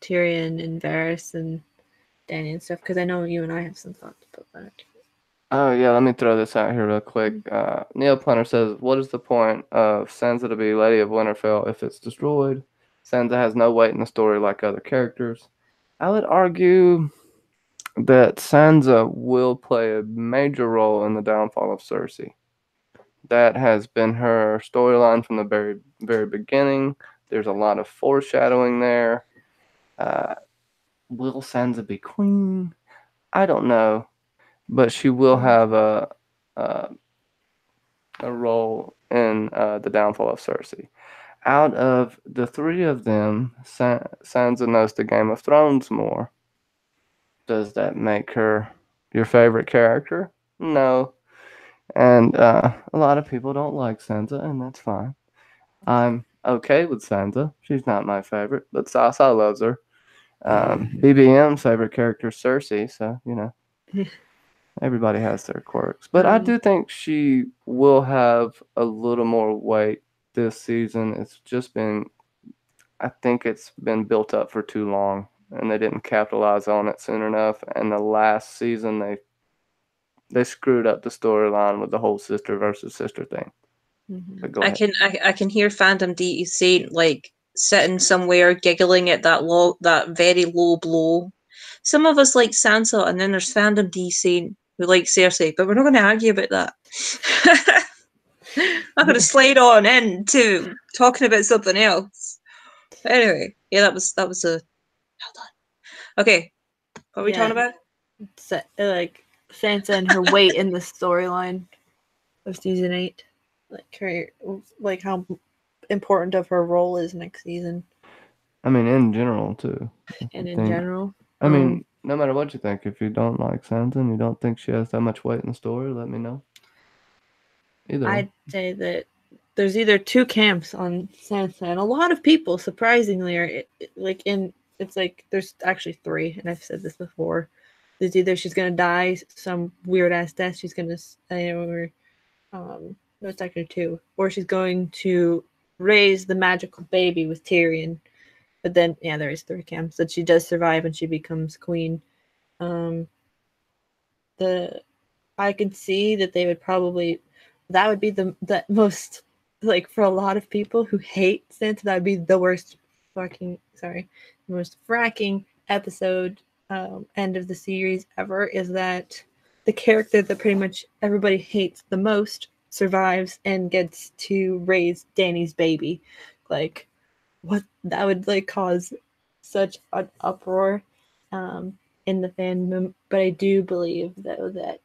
C: Tyrion and Varys and Danny and stuff, because I know you and I have some thoughts about that.
A: Oh yeah, let me throw this out here real quick. Neil Planner says, "What is the point of Sansa to be Lady of Winterfell if it's destroyed? Sansa has no weight in the story like other characters." I would argue that Sansa will play a major role in the downfall of Cersei. That has been her storyline from the very, very beginning. There's a lot of foreshadowing there. Will Sansa be queen? I don't know, but she will have a role in the downfall of Cersei. Out of the three of them, Sansa knows the Game of Thrones more. Does that make her your favorite character? No. And a lot of people don't like Sansa, and that's fine. I'm okay with Sansa. She's not my favorite, but Sasa loves her. BBM's favorite character is Cersei, so everybody has their quirks. But I do think she will have a little more weight this season. It's just been, I think it's been built up for too long, and they didn't capitalize on it soon enough. And the last season, they screwed up the storyline with the whole sister versus sister thing. So go ahead.
B: I can hear fandom DE saying, like, sitting somewhere giggling at that very low blow. Some of us like Sansa, and then there's fandom D saying who like Cersei, but we're not going to argue about that. I'm going to slide on into talking about something else. But anyway, yeah, that was a hold on. Okay, what are we talking about?
C: Like Sansa and her weight in the storyline of season 8, like how important of her role is next season.
A: I mean, in general too.
C: And in general,
A: I mean, no matter what you think, if you don't like Sansa and you don't think she has that much weight in the story, let me know.
C: I'd say that there's either two camps on Sansa, and a lot of people, surprisingly, are it's like there's actually three, and I've said this before. There's either she's gonna die some weird ass death, she's gonna or no, it's actually two, or she's going to raise the magical baby with Tyrion. But then, yeah, there is three camps that she does survive and she becomes queen. I could see that they would probably, that would be the most, like, for a lot of people who hate Sansa, that would be the worst most fracking episode end of the series ever, is that the character that pretty much everybody hates the most survives and gets to raise Dany's baby. Like, what that would like cause such an uproar in the fandom. But I do believe though that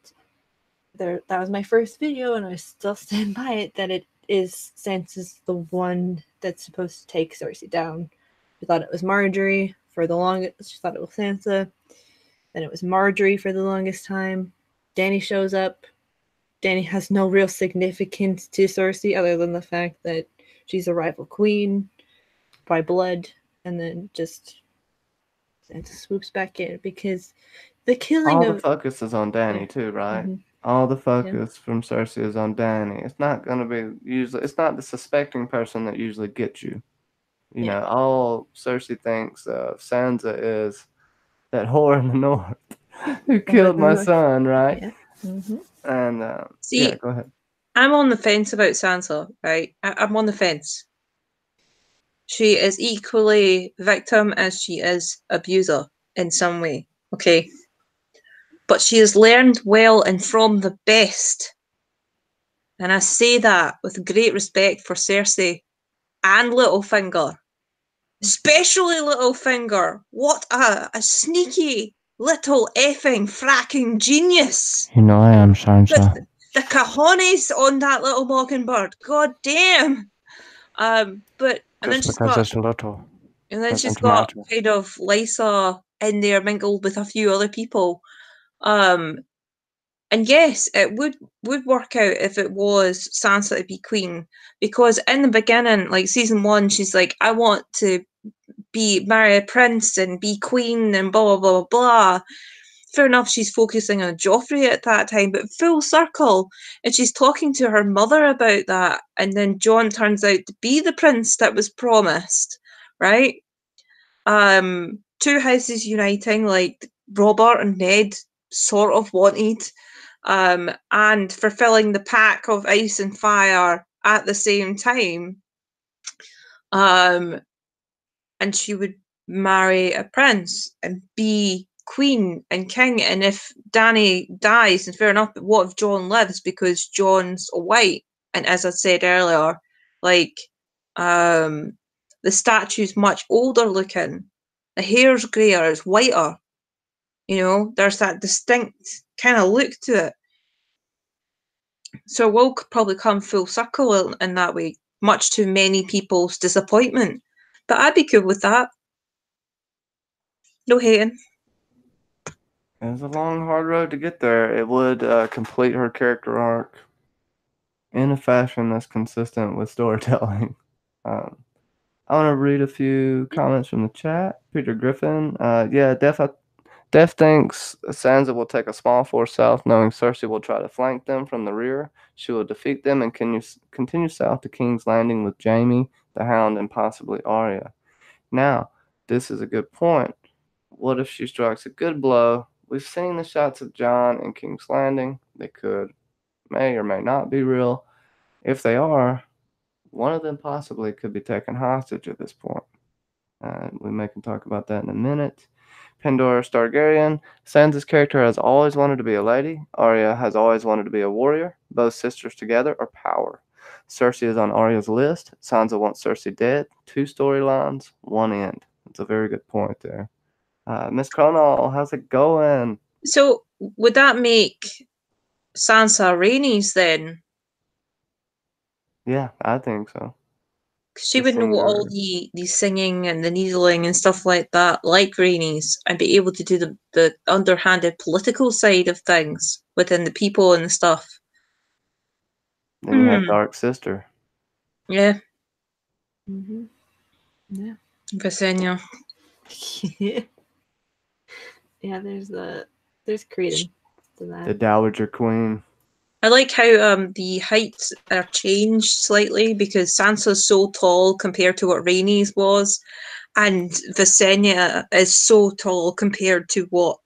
C: that was my first video, and I still stand by it, that it is Sansa's the one that's supposed to take Cersei down. She thought it was Marjorie for the longest. She thought it was Sansa. Then it was Marjorie for the longest time. Dany shows up. Dany has no real significance to Cersei other than the fact that she's a rival queen by blood, and then just Sansa swoops back in because the killing
A: all the focus is on Dany too, right? Mm-hmm. All the focus from Cersei is on Dany. It's not going to be usually. It's not the suspecting person that usually gets you. You know, all Cersei thinks of Sansa is that whore in the north who killed my son, right?
C: Yeah. Mm-hmm.
A: And
B: see,
A: go ahead.
B: I'm on the fence about Sansa, right? I'm on the fence. She is equally victim as she is abuser in some way, okay? But she has learned well and from the best. And I say that with great respect for Cersei and Littlefinger. Especially Littlefinger. What a sneaky little effing fracking genius.
A: You know I am, Sansa.
B: The cojones on that little mockingbird. God damn. But and then she's got
A: little.
B: And then she's got kind of Lysa in there mingled with a few other people. And yes, it would work out if it was Sansa to be queen, because in the beginning, like season 1, she's like, I want to marry a prince and be queen and blah blah blah blah. Fair enough, she's focusing on Joffrey at that time, but full circle, and she's talking to her mother about that, and then Jon turns out to be the prince that was promised, right? Two houses uniting, like Robert and Ned sort of wanted, and fulfilling the pact of ice and fire at the same time. And she would marry a prince and be queen and king. And if Dany dies, and fair enough, but what if Jon lives? Because Jon's a white, and as I said earlier, like the statue's much older looking. The hair's greyer, it's whiter. You know, there's that distinct kind of look to it. So we'll probably come full circle in that way, much to many people's disappointment. But I'd be cool with that. No hating.
A: It's a long, hard road to get there. It would complete her character arc in a fashion that's consistent with storytelling. I want to read a few comments from the chat. Peter Griffin, yeah, Def thinks Sansa will take a small force south, knowing Cersei will try to flank them from the rear. She will defeat them and continue south to King's Landing with Jaime, the Hound, and possibly Arya. Now, this is a good point. What if she strikes a good blow? We've seen the shots of Jon in King's Landing. They may or may not be real. If they are, one of them possibly could be taken hostage at this point. We can talk about that in a minute. Pandora Stargarian. Sansa's character has always wanted to be a lady. Arya has always wanted to be a warrior. Both sisters together are power. Cersei is on Arya's list. Sansa wants Cersei dead. 2 storylines, 1 end. That's a very good point there. Miss Cronall, how's it going?
B: So would that make Sansa Rhaenys then?
A: Yeah, I think so.
B: She would know all the singing and the needling and stuff like that, like Rhaenys, and be able to do the underhanded political side of things within the people and the stuff.
A: Then you have Dark Sister.
B: Yeah.
C: Mm-hmm. Yeah.
B: Visenya.
C: Yeah, there's credence to that.
A: The Dowager Queen.
B: I like how the heights are changed slightly because Sansa's so tall compared to what Rhaenys was, and Visenya is so tall compared to what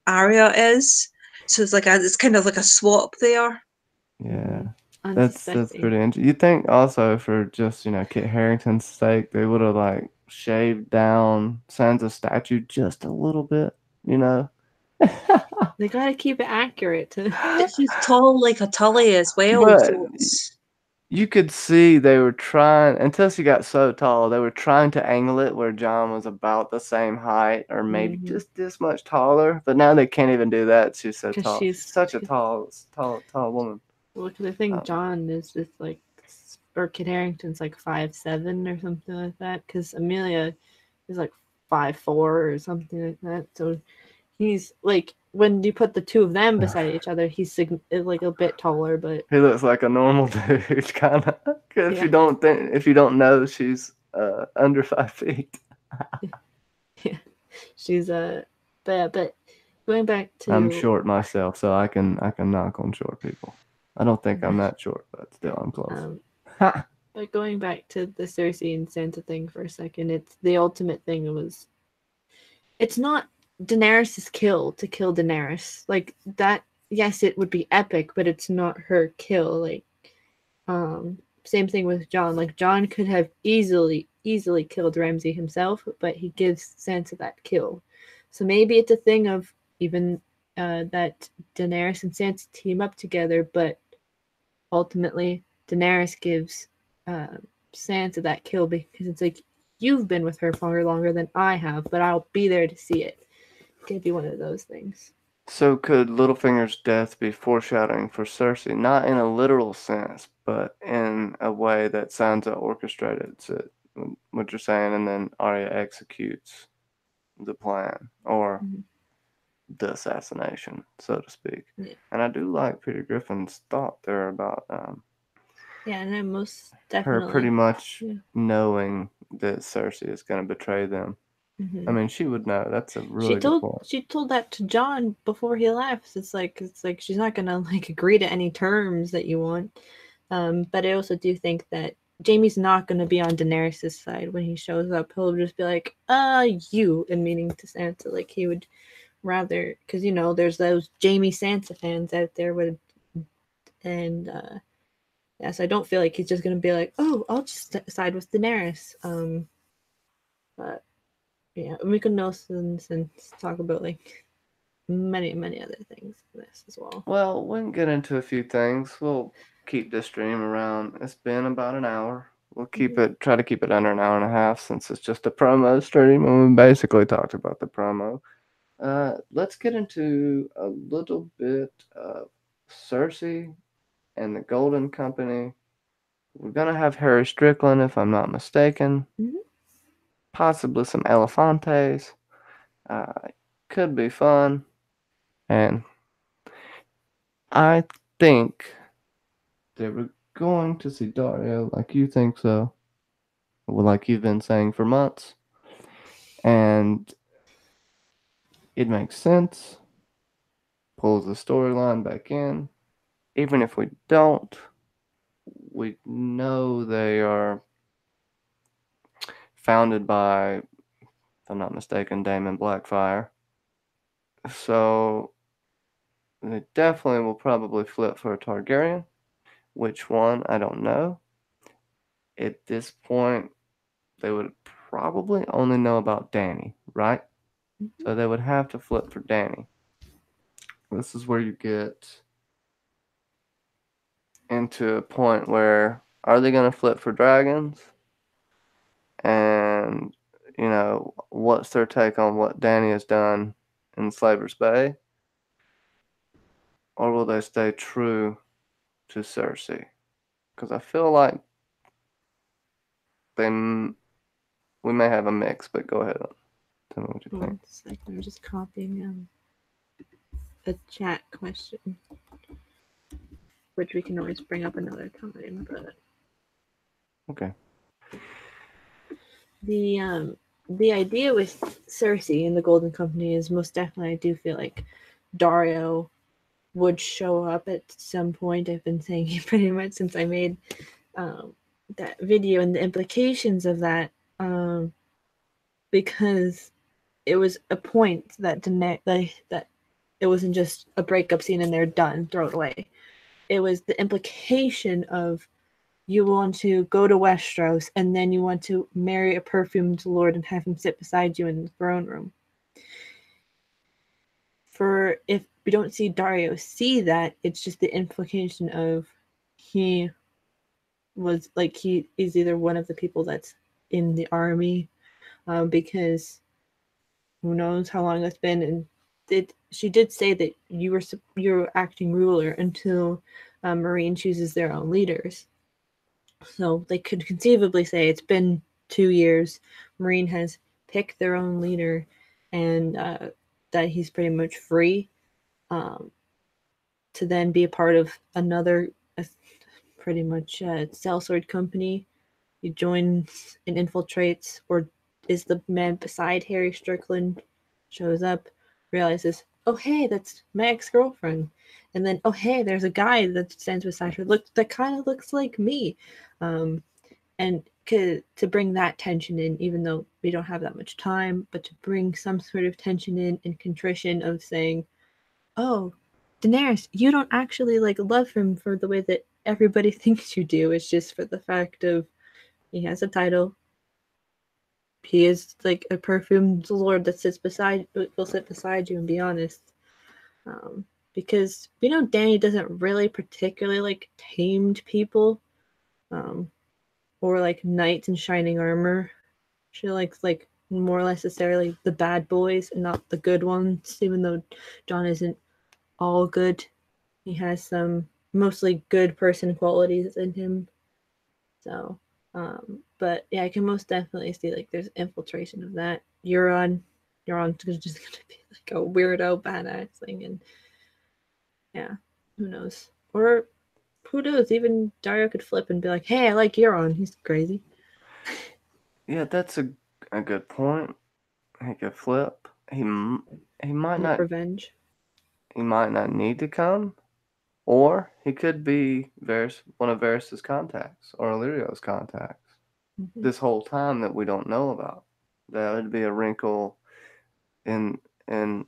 B: Arya is. So it's kind of like a swap there.
A: Yeah. That's pretty interesting. You think also for just, Kit Harington's sake, they would have shaved down Sansa's statue just a little bit,
C: They gotta keep it accurate.
B: She's tall like a Tully as well.
A: But
B: so
A: you could see they were trying, until she got so tall, they were trying to angle it where Jon was about the same height or maybe just this much taller. But now they can't even do that. She's so tall. She's such a tall woman.
C: Well, because I think Jon is just or Kit Harington's 5'7" or something like that. Because Amelia is 5'4" or something like that. So he's when you put the two of them beside each other, he's a bit taller, but
A: he looks like a normal dude, kind of. If you don't know, she's under 5 feet.
C: Yeah, she's but going back to
A: I'm short myself, so I can knock on short people. I don't think I'm that short, but still I'm close.
C: But going back to the Cersei and Sansa thing for a second, it's the ultimate thing it's not Daenerys' kill to kill Daenerys. That, yes, it would be epic, but it's not her kill. Same thing with Jon. Jon could have easily killed Ramsay himself, but he gives Sansa that kill. So maybe it's a thing of even that Daenerys and Sansa team up together, but ultimately Daenerys gives Sansa that kill because it's you've been with her far longer than I have, but I'll be there to see it. It could be one of those things.
A: So could Littlefinger's death be foreshadowing for Cersei? Not in a literal sense, but in a way that Sansa orchestrated it, what you're saying, and then Arya executes the plan, or the assassination, so to speak.
C: Yeah.
A: And I do like Peter Griffin's thought there about
C: and then most definitely
A: her pretty much knowing that Cersei is going to betray them. I mean, she would know. That's a really good point.
C: She told that to Jon before he left. It's like she's not gonna agree to any terms that you want. But I also do think that Jaime's not gonna be on Daenerys' side when he shows up. He'll just be like, you, and meaning to Sansa. He would rather, because there's those Jaime Sansa fans out there so I don't feel like he's just gonna be like, oh, I'll just side with Daenerys. But yeah, we could know and talk about many other things in this as well.
A: Well, we can get into a few things. We'll keep this stream around. It's been about an hour. We'll try to keep it under an hour and a half since it's just a promo stream and we basically talked about the promo. Let's get into a little bit of Cersei and the Golden Company. We're gonna have Harry Strickland, if I'm not mistaken. Possibly some Elefantes. Could be fun. And I think that we're going to see Dario like you think so. like you've been saying for months. And it makes sense, pulls the storyline back in. Even if we don't, we know they are founded by, if I'm not mistaken, Daemon Blackfire. So they definitely will probably flip for a Targaryen. Which one, I don't know. At this point, they would probably only know about Dany, right? So they would have to flip for Dany. This is where you get into a point where are they going to flip for dragons? And, what's their take on what Dany has done in Slaver's Bay? Or will they stay true to Cersei? Because I feel like we may have a mix, but go ahead. Tell me what you think.
C: 1 second, I'm just copying a chat question, which we can always bring up another time. But
A: Okay.
C: the idea with Cersei and the Golden Company is most definitely, I do feel like Dario would show up at some point. I've been saying it pretty much since I made that video, and the implications of that, because it was a point that that it wasn't just a breakup scene and they're done, throw it away. It was the implication of you want to go to Westeros and then you want to marry a perfumed lord and have him sit beside you in the throne room. For if we don't see Dario see that, it's just the implication of he is either one of the people that's in the army, because who knows how long it's been, and she did say that you're acting ruler until Marine chooses their own leaders. So they could conceivably say it's been 2 years, Marine has picked their own leader, and that he's pretty much free to then be a part of another pretty much sellsword company. He joins and infiltrates, or is the man beside Harry Strickland, shows up, realizes, oh hey, that's my ex-girlfriend, and then oh hey, there's a guy that stands beside her, that kind of looks like me, and to bring that tension in, even though we don't have that much time, but to bring some sort of tension in and contrition of saying, oh, Daenerys, you don't actually love him for the way that everybody thinks you do. It's just for the fact of he has a title. He is like a perfumed lord that will sit beside you and be honest. Because we know Dany doesn't really particularly like tamed people, or like knights in shining armor. She likes more or less necessarily the bad boys and not the good ones. Even though Jon isn't all good, he has some mostly good person qualities in him. So. But yeah, I can most definitely see there's infiltration of that. Euron's just gonna be like a weirdo badass thing, and yeah, who knows? Or who knows? Even Dario could flip and be like, "Hey, I like Euron. He's crazy."
A: Yeah, that's a good point. He could flip. He might not.
C: Revenge.
A: He might not need to come, or he could be one of Varys' contacts or Illyrio's contacts.
C: Mm-hmm.
A: This whole time that we don't know about. That would be a wrinkle in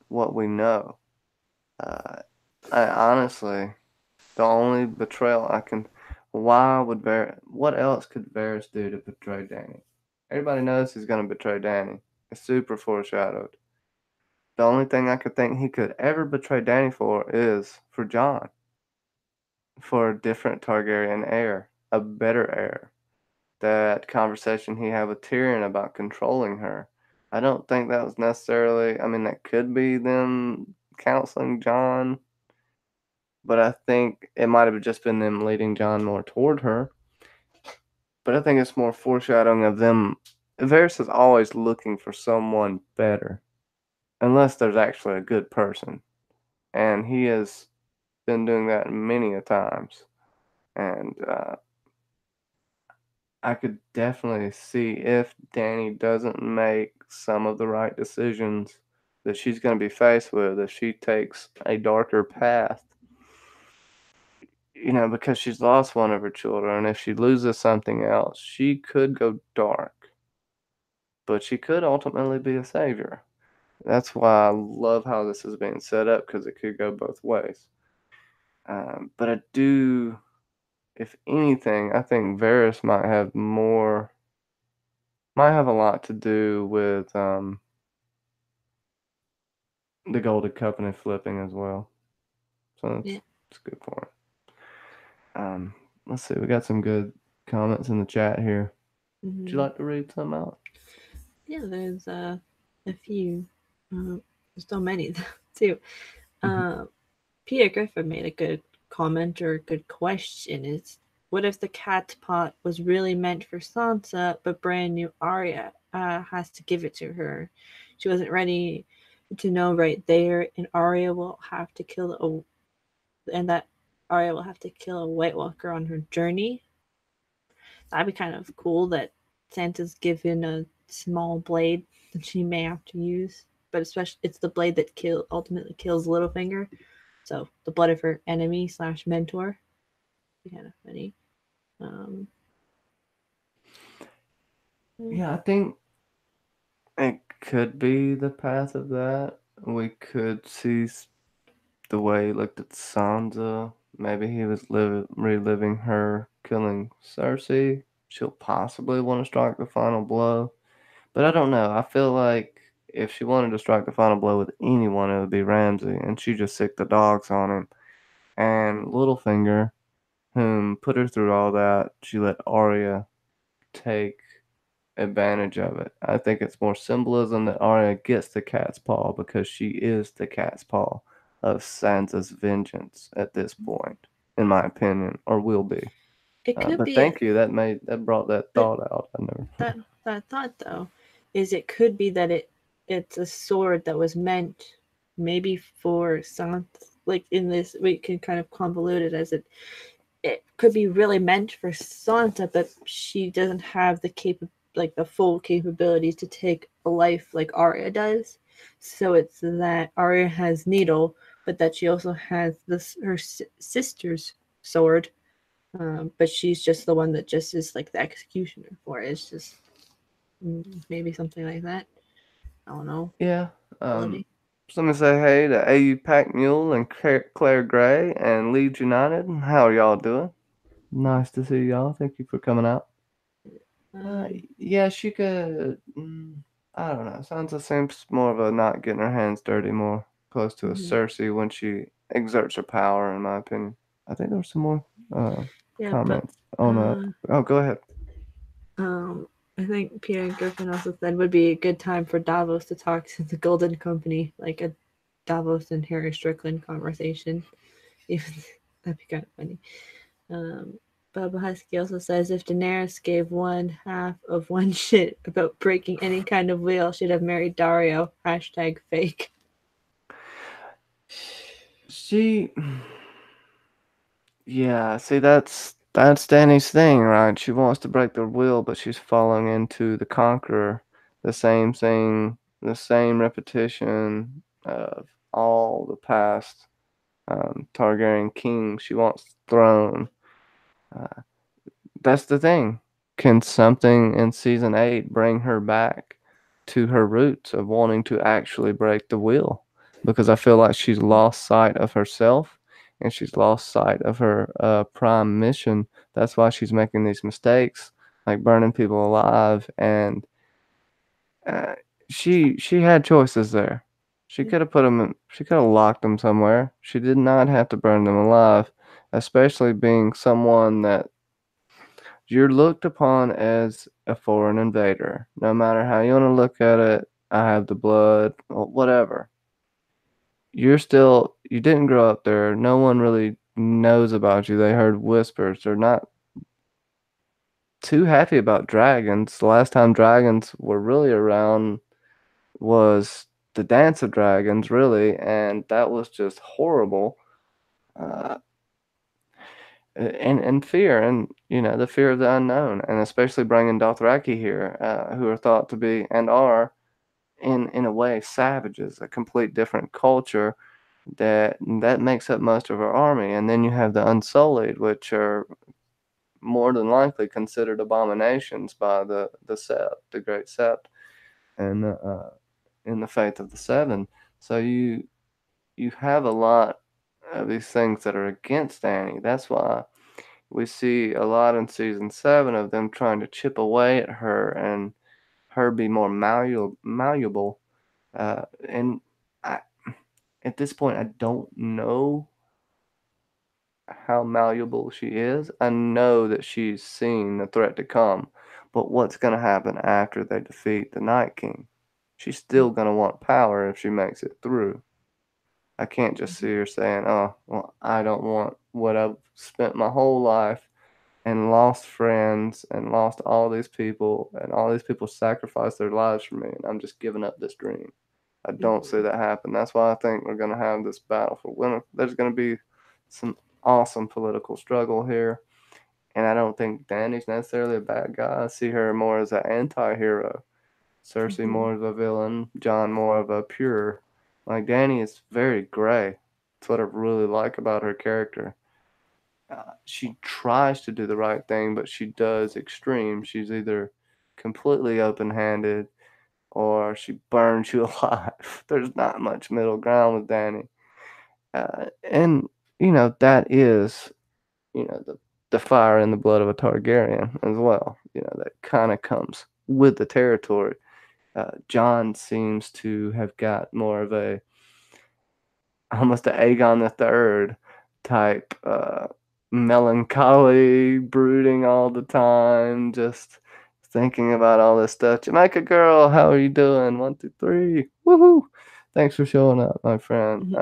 A: what we know. I honestly, the only betrayal I can. What else could Varys do to betray Dany? Everybody knows he's going to betray Dany. It's super foreshadowed. The only thing I could think he could ever betray Dany for is for Jon. For a different Targaryen heir. A better heir. That conversation he had with Tyrion about controlling her. I don't think that was necessarily. I mean, that could be them counseling Jon. But I think it might have just been them leading Jon more toward her. But I think it's more foreshadowing of them. Varys is always looking for someone better. Unless there's actually a good person. And he has been doing that many a times. And I could definitely see if Danny doesn't make some of the right decisions that she's going to be faced with if she takes a darker path. Because she's lost one of her children. If she loses something else, she could go dark, but she could ultimately be a savior. That's why I love how this is being set up because it could go both ways. But I do, if anything, I think Varys might have a lot to do with the Golden Covenant flipping as well. So that's a good point. Let's see, we got some good comments in the chat here.
C: Mm-hmm.
A: Would you like to read some out?
C: Yeah, there's a few. There's so many too. Peter Griffin made a good comment or a good question is, what if the cat pot was really meant for Sansa, but brand new Arya has to give it to her? She wasn't ready to know right there, and Arya will have to kill Arya will have to kill a White Walker on her journey. That'd be kind of cool that Santa's given a small blade that she may have to use, but especially it's the blade that ultimately kills Littlefinger. So the blood of her enemy / mentor. Be kind of funny.
A: Yeah, I think it could be the path of that. We could see the way he looked at Sansa. Maybe he was reliving her killing Cersei. She'll possibly want to strike the final blow. But I don't know. I feel like if she wanted to strike the final blow with anyone, it would be Ramsay. And she just sicked the dogs on him. And Littlefinger, whom put her through all that, she let Arya take advantage of it. I think it's more symbolism that Arya gets the cat's paw because she is the cat's paw of Sansa's vengeance at this point, in my opinion, or will be.
C: It could
A: but
C: be
A: thank you. That brought that thought out. I never.
C: that thought though is it could be that it's a sword that was meant maybe for Sansa. Like in this, we can kind of convolute it as it could be really meant for Sansa, but she doesn't have the full capabilities to take a life like Arya does. So it's that Arya has Needle, but that she also has her sister's sword. But she's just the one that just is like the executioner for it. It's just maybe something like that. I don't know.
A: Yeah. So let me say hey to AU Pack Mule and Claire Gray and Leeds United. How are y'all doing? Nice to see y'all. Thank you for coming out. Yeah, she could. I don't know. Sansa seems more of a not getting her hands dirty, more close to a Cersei when she exerts her power, in my opinion. I think there were some more comments on that. Oh, go ahead.
C: I think Peter Griffin also said would be a good time for Davos to talk to the Golden Company, like a Davos and Harry Strickland conversation. Even that'd be kind of funny. Bubba Husky also says if Daenerys gave one half of one shit about breaking any kind of wheel, she'd have married Dario. #fake.
A: Yeah, see, that's Dany's thing, right? She wants to break the wheel, but she's falling into the Conqueror, the same thing, the same repetition of all the past Targaryen kings. She wants the throne. That's the thing. Can something in season 8 bring her back to her roots of wanting to actually break the wheel? Because I feel like she's lost sight of herself and she's lost sight of her prime mission. That's why she's making these mistakes, like burning people alive. And she had choices there. She could have put them in, she could have locked them somewhere. She did not have to burn them alive, especially being someone that you're looked upon as a foreign invader. No matter how you want to look at it, I have the blood, or whatever. You didn't grow up there. No one really knows about you. They heard whispers. They're not too happy about dragons. The last time dragons were really around was the Dance of Dragons, really, and that was just horrible. and fear, and the fear of the unknown, and especially bringing Dothraki here, who are thought to be and are in a way savages, a complete different culture that makes up most of our army. And then you have the Unsullied, which are more than likely considered abominations by the Sept, the Great Sept, and in the faith of the Seven. So you have a lot of these things that are against Dany. That's why we see a lot in season 7 of them trying to chip away at her and her be more malleable. And I, at this point, I don't know how malleable she is. I know that she's seen the threat to come, but what's going to happen after they defeat the Night King? She's still going to want power if she makes it through. I can't just see her saying, "Oh, well, I don't want what I've spent my whole life and lost friends and lost all these people, and all these people sacrificed their lives for me, and I'm just giving up this dream." I don't see that happen. That's why I think we're going to have this battle for winter. There's going to be some awesome political struggle here, and I don't think Dany's necessarily a bad guy. I see her more as an anti-hero. Cersei more of a villain, Jon more of a pure. Like, Dany is very gray. That's what I really like about her character. She tries to do the right thing, but she does extreme. She's either completely open-handed or she burns you alive. There's not much middle ground with Dany. And, that is, the fire in the blood of a Targaryen as well. That kind of comes with the territory. Jon seems to have got more of a almost an Aegon the Third type melancholy, brooding all the time, just thinking about all this stuff. Jamaica girl, how are you doing? 1, 2, 3, woohoo! Thanks for showing up, my friend.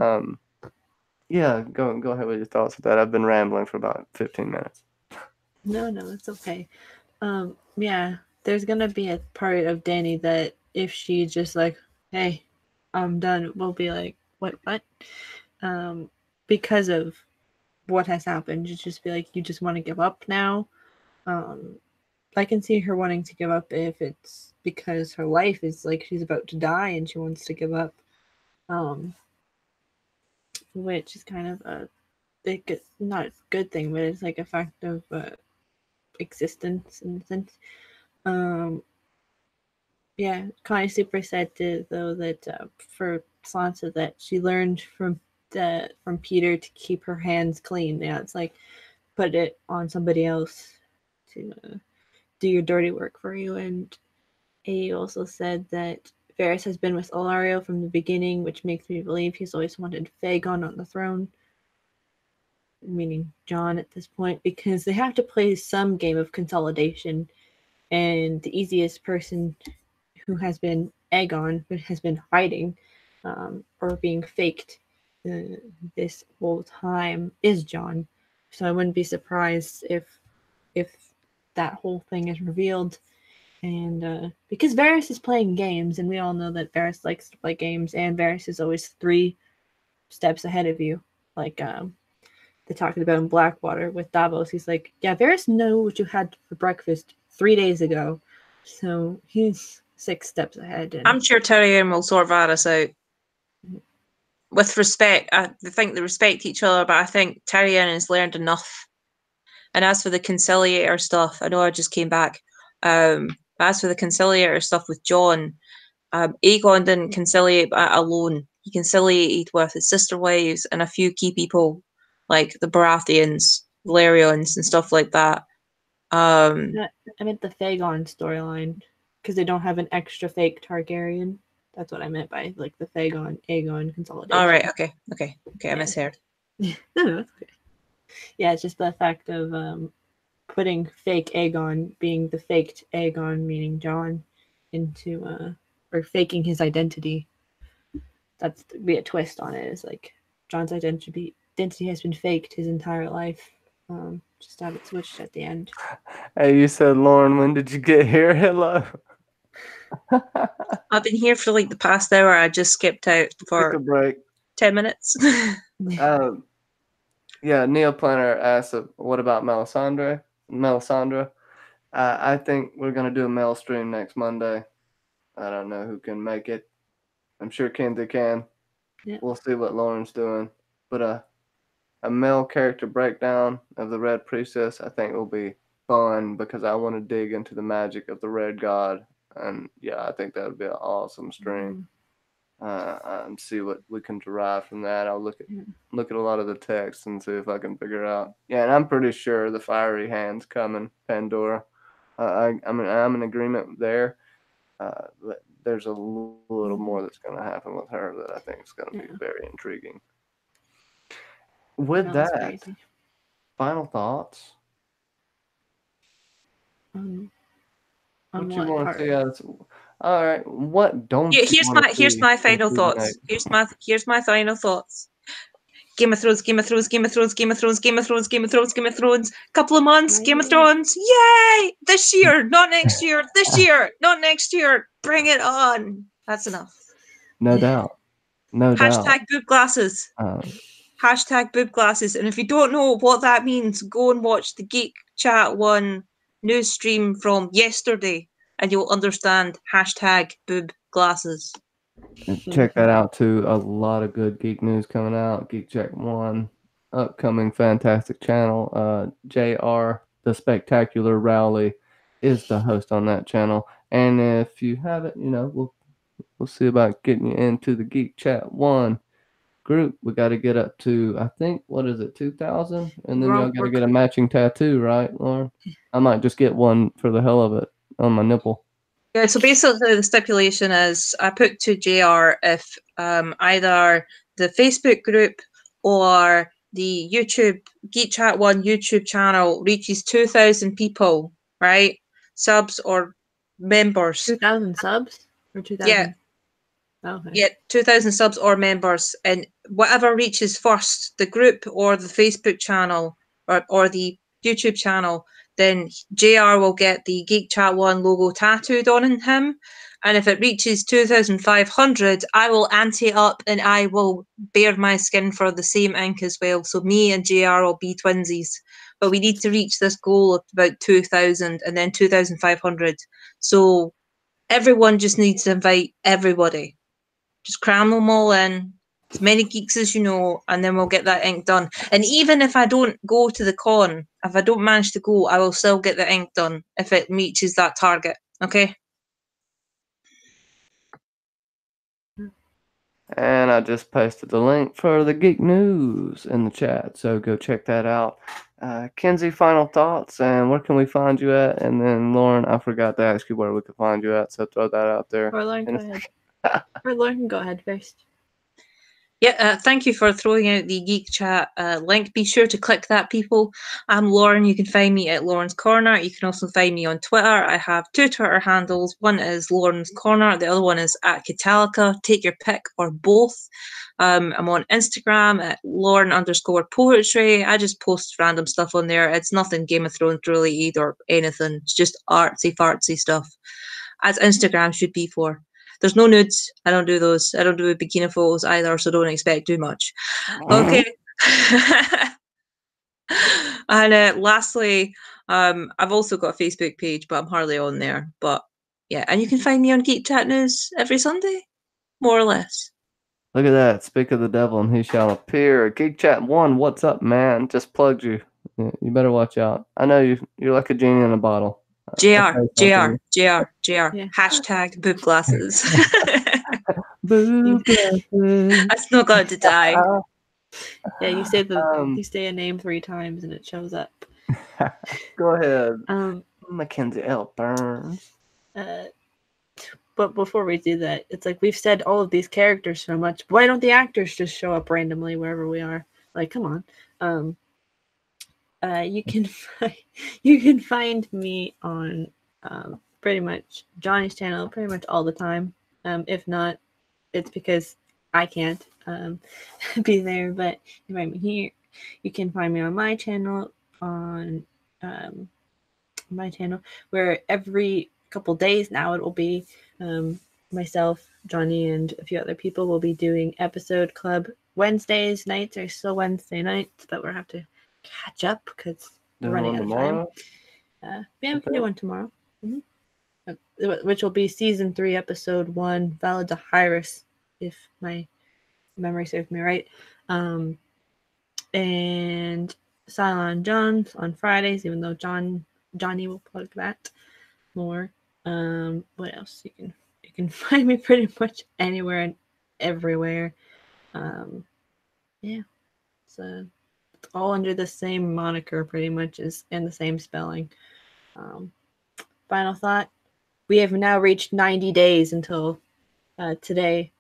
A: Yeah, go ahead with your thoughts with that. I've been rambling for about 15 minutes.
C: No, it's okay. Yeah, there's gonna be a part of Dany that if she just like, hey, I'm done, we'll be like, what? Because of what has happened, you just be like, you just want to give up now. I can see her wanting to give up if it's because her life is like she's about to die and she wants to give up. Which is kind of a not a good thing, but it's like a fact of existence in a sense. Yeah, Connie Super said though that for Sansa that she learned from Peter to keep her hands clean. Yeah, it's like put it on somebody else to do your dirty work for you. And A also said that Varys has been with Ilario from the beginning, which makes me believe he's always wanted Fagon on the throne, meaning Jon at this point, because they have to play some game of consolidation, and the easiest person who has been Aegon, but has been hiding or being faked this whole time, is Jon. So I wouldn't be surprised if that whole thing is revealed. And because Varys is playing games, and we all know that Varys likes to play games, and Varys is always 3 steps ahead of you. Like they talked about in Blackwater with Davos. He's like, yeah, Varys knew what you had for breakfast 3 days ago. So he's 6 steps ahead. And
B: I'm sure Tyrion will sort Varys out. With respect, I think they respect each other, but I think Tyrion has learned enough. And as for the conciliator stuff, I know I just came back. As for the conciliator stuff with Jon, Aegon didn't conciliate alone. He conciliated with his sister wives and a few key people, like the Baratheons, Valerians, and stuff like that.
C: I meant the Fagon storyline, because they don't have an extra fake Targaryen. That's what I meant by like the Aegon consolidation.
B: All right, okay, I misheard.
C: No, that's okay. Yeah, it's just the fact of putting fake Aegon being the faked Aegon, meaning Jon, into or faking his identity. That's be a twist on it. It's like Jon's identity has been faked his entire life. Just have it switched at the end.
A: Hey, you said, Lauren, when did you get here? Hello.
B: I've been here for like the past hour. I just skipped out for
A: Take a break.
B: 10 minutes.
A: Yeah, Neil Planner asked, what about Melisandre? Melisandre? I think we're going to do a male stream next Monday. I don't know who can make it. I'm sure Kenzie can.
C: Yeah.
A: We'll see what Lauren's doing. But a male character breakdown of the Red Priestess, I think will be fun because I want to dig into the magic of the Red God. And yeah, I think that would be an awesome stream. And see what we can derive from that. I'll look at a lot of the text and see if I can figure out. Yeah, and I'm pretty sure the fiery hand's coming, Pandora. I'm in agreement there. But there's a little more that's going to happen with her that I think is going to be very intriguing. With
C: Sounds
A: that,
C: crazy.
A: final thoughts.
C: On
A: What you
C: what
A: want
C: part?
A: to see us? All right. What don't
B: Yeah,
A: you want to see?
B: here's my
A: in
B: final
A: season
B: thoughts.
A: 8?
B: Here's my final thoughts. Game of Thrones, Game of Thrones, Game of Thrones, Game of Thrones, Game of Thrones, Game of Thrones, Game of Thrones. Couple of months, Game of Thrones. Yay! This year, not next year. This year, not next year. Bring it on. That's enough.
A: No doubt. No doubt.
B: Hashtag boob glasses. Hashtag boob glasses. And if you don't know what that means, go and watch the Geek Chat 1 news stream from yesterday and you'll understand hashtag boob glasses.
A: Check that out too. A lot of good geek news coming out. Geek Check 1, upcoming fantastic channel. JR, the Spectacular Rowley, is the host on that channel. And if you haven't, we'll see about getting you into the Geek Chat 1 group. We got to get up to, I think, what is it, 2,000? And then y'all got to get a matching tattoo, right, Lauren? I might just get one for the hell of it on my nipple.
B: Yeah, so basically the stipulation is I put to JR if either the Facebook group or the YouTube Geek Chat 1 YouTube channel reaches 2,000 people, right? Subs or members.
C: 2,000 subs? Or 2,000?
B: Yeah.
C: Okay.
B: Yeah, 2,000 subs or members. And whatever reaches first, the group or the Facebook channel or the YouTube channel, then JR will get the Geek Chat 1 logo tattooed on him. And if it reaches 2,500, I will ante up and I will bare my skin for the same ink as well. So me and JR will be twinsies. But we need to reach this goal of about 2,000 and then 2,500. So everyone just needs to invite everybody. Just cram them all in, as many geeks as you know, and then we'll get that ink done. And even if I don't go to the con, if I don't manage to go, I will still get the ink done if it reaches that target. Okay?
A: And I just posted the link for the Geek News in the chat, so go check that out. Kenzie, final thoughts, and where can we find you at? And then Lauren, I forgot to ask you where we can find you at, so throw that out there.
C: Or Lauren, go ahead. Or Lauren can go ahead first.
B: Yeah, thank you for throwing out the Geek Chat link. Be sure to click that, people. I'm Lauren. You can find me at Lauren's Corner. You can also find me on Twitter. I have 2 Twitter handles. One is Lauren's Corner. The other one is at Catalica. Take your pick or both. I'm on Instagram at Lauren_poetry. I just post random stuff on there. It's nothing Game of Thrones related or anything. It's just artsy fartsy stuff, as Instagram should be for. There's no nudes. I don't do those. I don't do bikini photos either, so don't expect too much. Okay. And lastly, I've also got a Facebook page, but I'm hardly on there. But yeah, and you can find me on Geek Chat News every Sunday, more or less.
A: Look at that. Speak of the devil and he shall appear. Geek Chat 1, what's up, man? Just plugged you. You better watch out. I know you're like a genie in a bottle.
B: JR.
C: Yeah.
B: Hashtag boob glasses.
A: Boob glasses.
B: That's not going to die.
C: Yeah, you say a name 3 times and it shows up.
A: Go ahead. Mackenzie L. Burns.
C: But before we do that, it's like we've said all of these characters so much. Why don't the actors just show up randomly wherever we are? Like, come on. You can find me on pretty much Johnny's channel pretty much all the time. If not, it's because I can't be there. But you find me here. You can find me on my channel where every couple days now it will be myself, Johnny, and a few other people will be doing episode club Wednesdays nights are still Wednesday nights, but we'll have to catch up because we're running out of time. Yeah, we can do one tomorrow. Which will be season 3, episode 1, Valid to Hyrus, if my memory serves me right. And Cylon Jones on Fridays, even though Johnny will plug that more. What else? You can find me pretty much anywhere and everywhere. Yeah, so it's all under the same moniker, pretty much, and the same spelling. Final thought: we have now reached 90 days until today.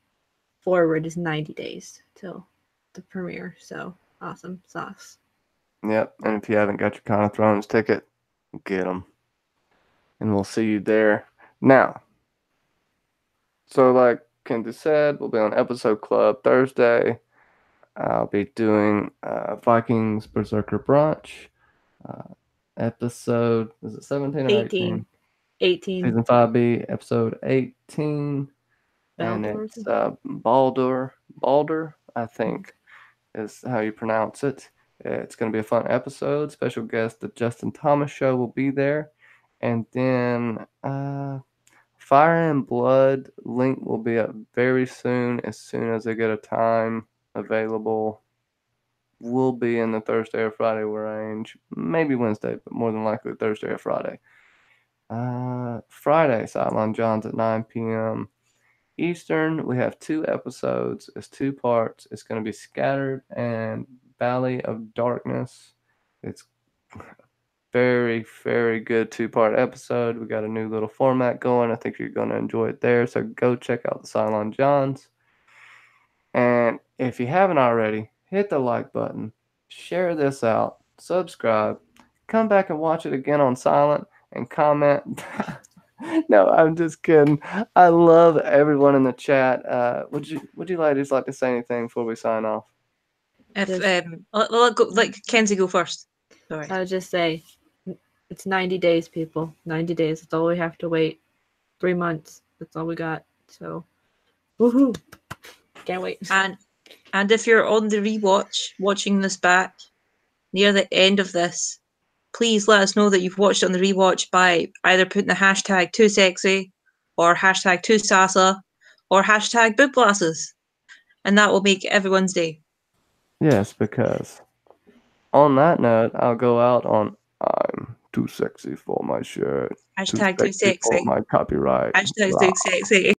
C: Forward is 90 days till the premiere. So awesome sauce.
A: Yep, and if you haven't got your Con of Thrones ticket, get them. And we'll see you there. Now, so like Kenzie said, we'll be on Episode Club Thursday. I'll be doing Vikings Berserker Brunch. Episode, is it 17 or 18?
C: 18.
A: Season 5B, episode 18. And it's Baldur, I think is how you pronounce it. It's going to be a fun episode. Special guest, the Justin Thomas Show will be there. And then Fire and Blood link will be up very soon as I get a time available. Will be in the Thursday or Friday range. Maybe Wednesday, but more than likely Thursday or Friday. Friday, Cylon Johns at 9 p.m. Eastern. We have 2 episodes. It's 2 parts. It's going to be Scattered and Valley of Darkness. It's very, very good 2-part episode. We got a new little format going. I think you're going to enjoy it there. So go check out the Cylon Johns. And if you haven't already, hit the like button, share this out, subscribe, come back and watch it again on silent, and comment. No, I'm just kidding. I love everyone in the chat. Would you ladies like to say anything before we sign off?
B: If let Kenzie go first. Sorry.
C: I would just say it's 90 days, people. 90 days. That's all we have to wait. 3 months. That's all we got. So, woohoo! Can't wait.
B: And if you're on the rewatch, watching this back near the end of this, please let us know that you've watched it on the rewatch by either putting the hashtag too sexy or hashtag too sasa or hashtag boob glasses. And that will make everyone's day.
A: Yes, because on that note, I'll go out on I'm too sexy for my shirt.
B: Hashtag too sexy.
A: For my copyright.
B: Hashtag too sexy.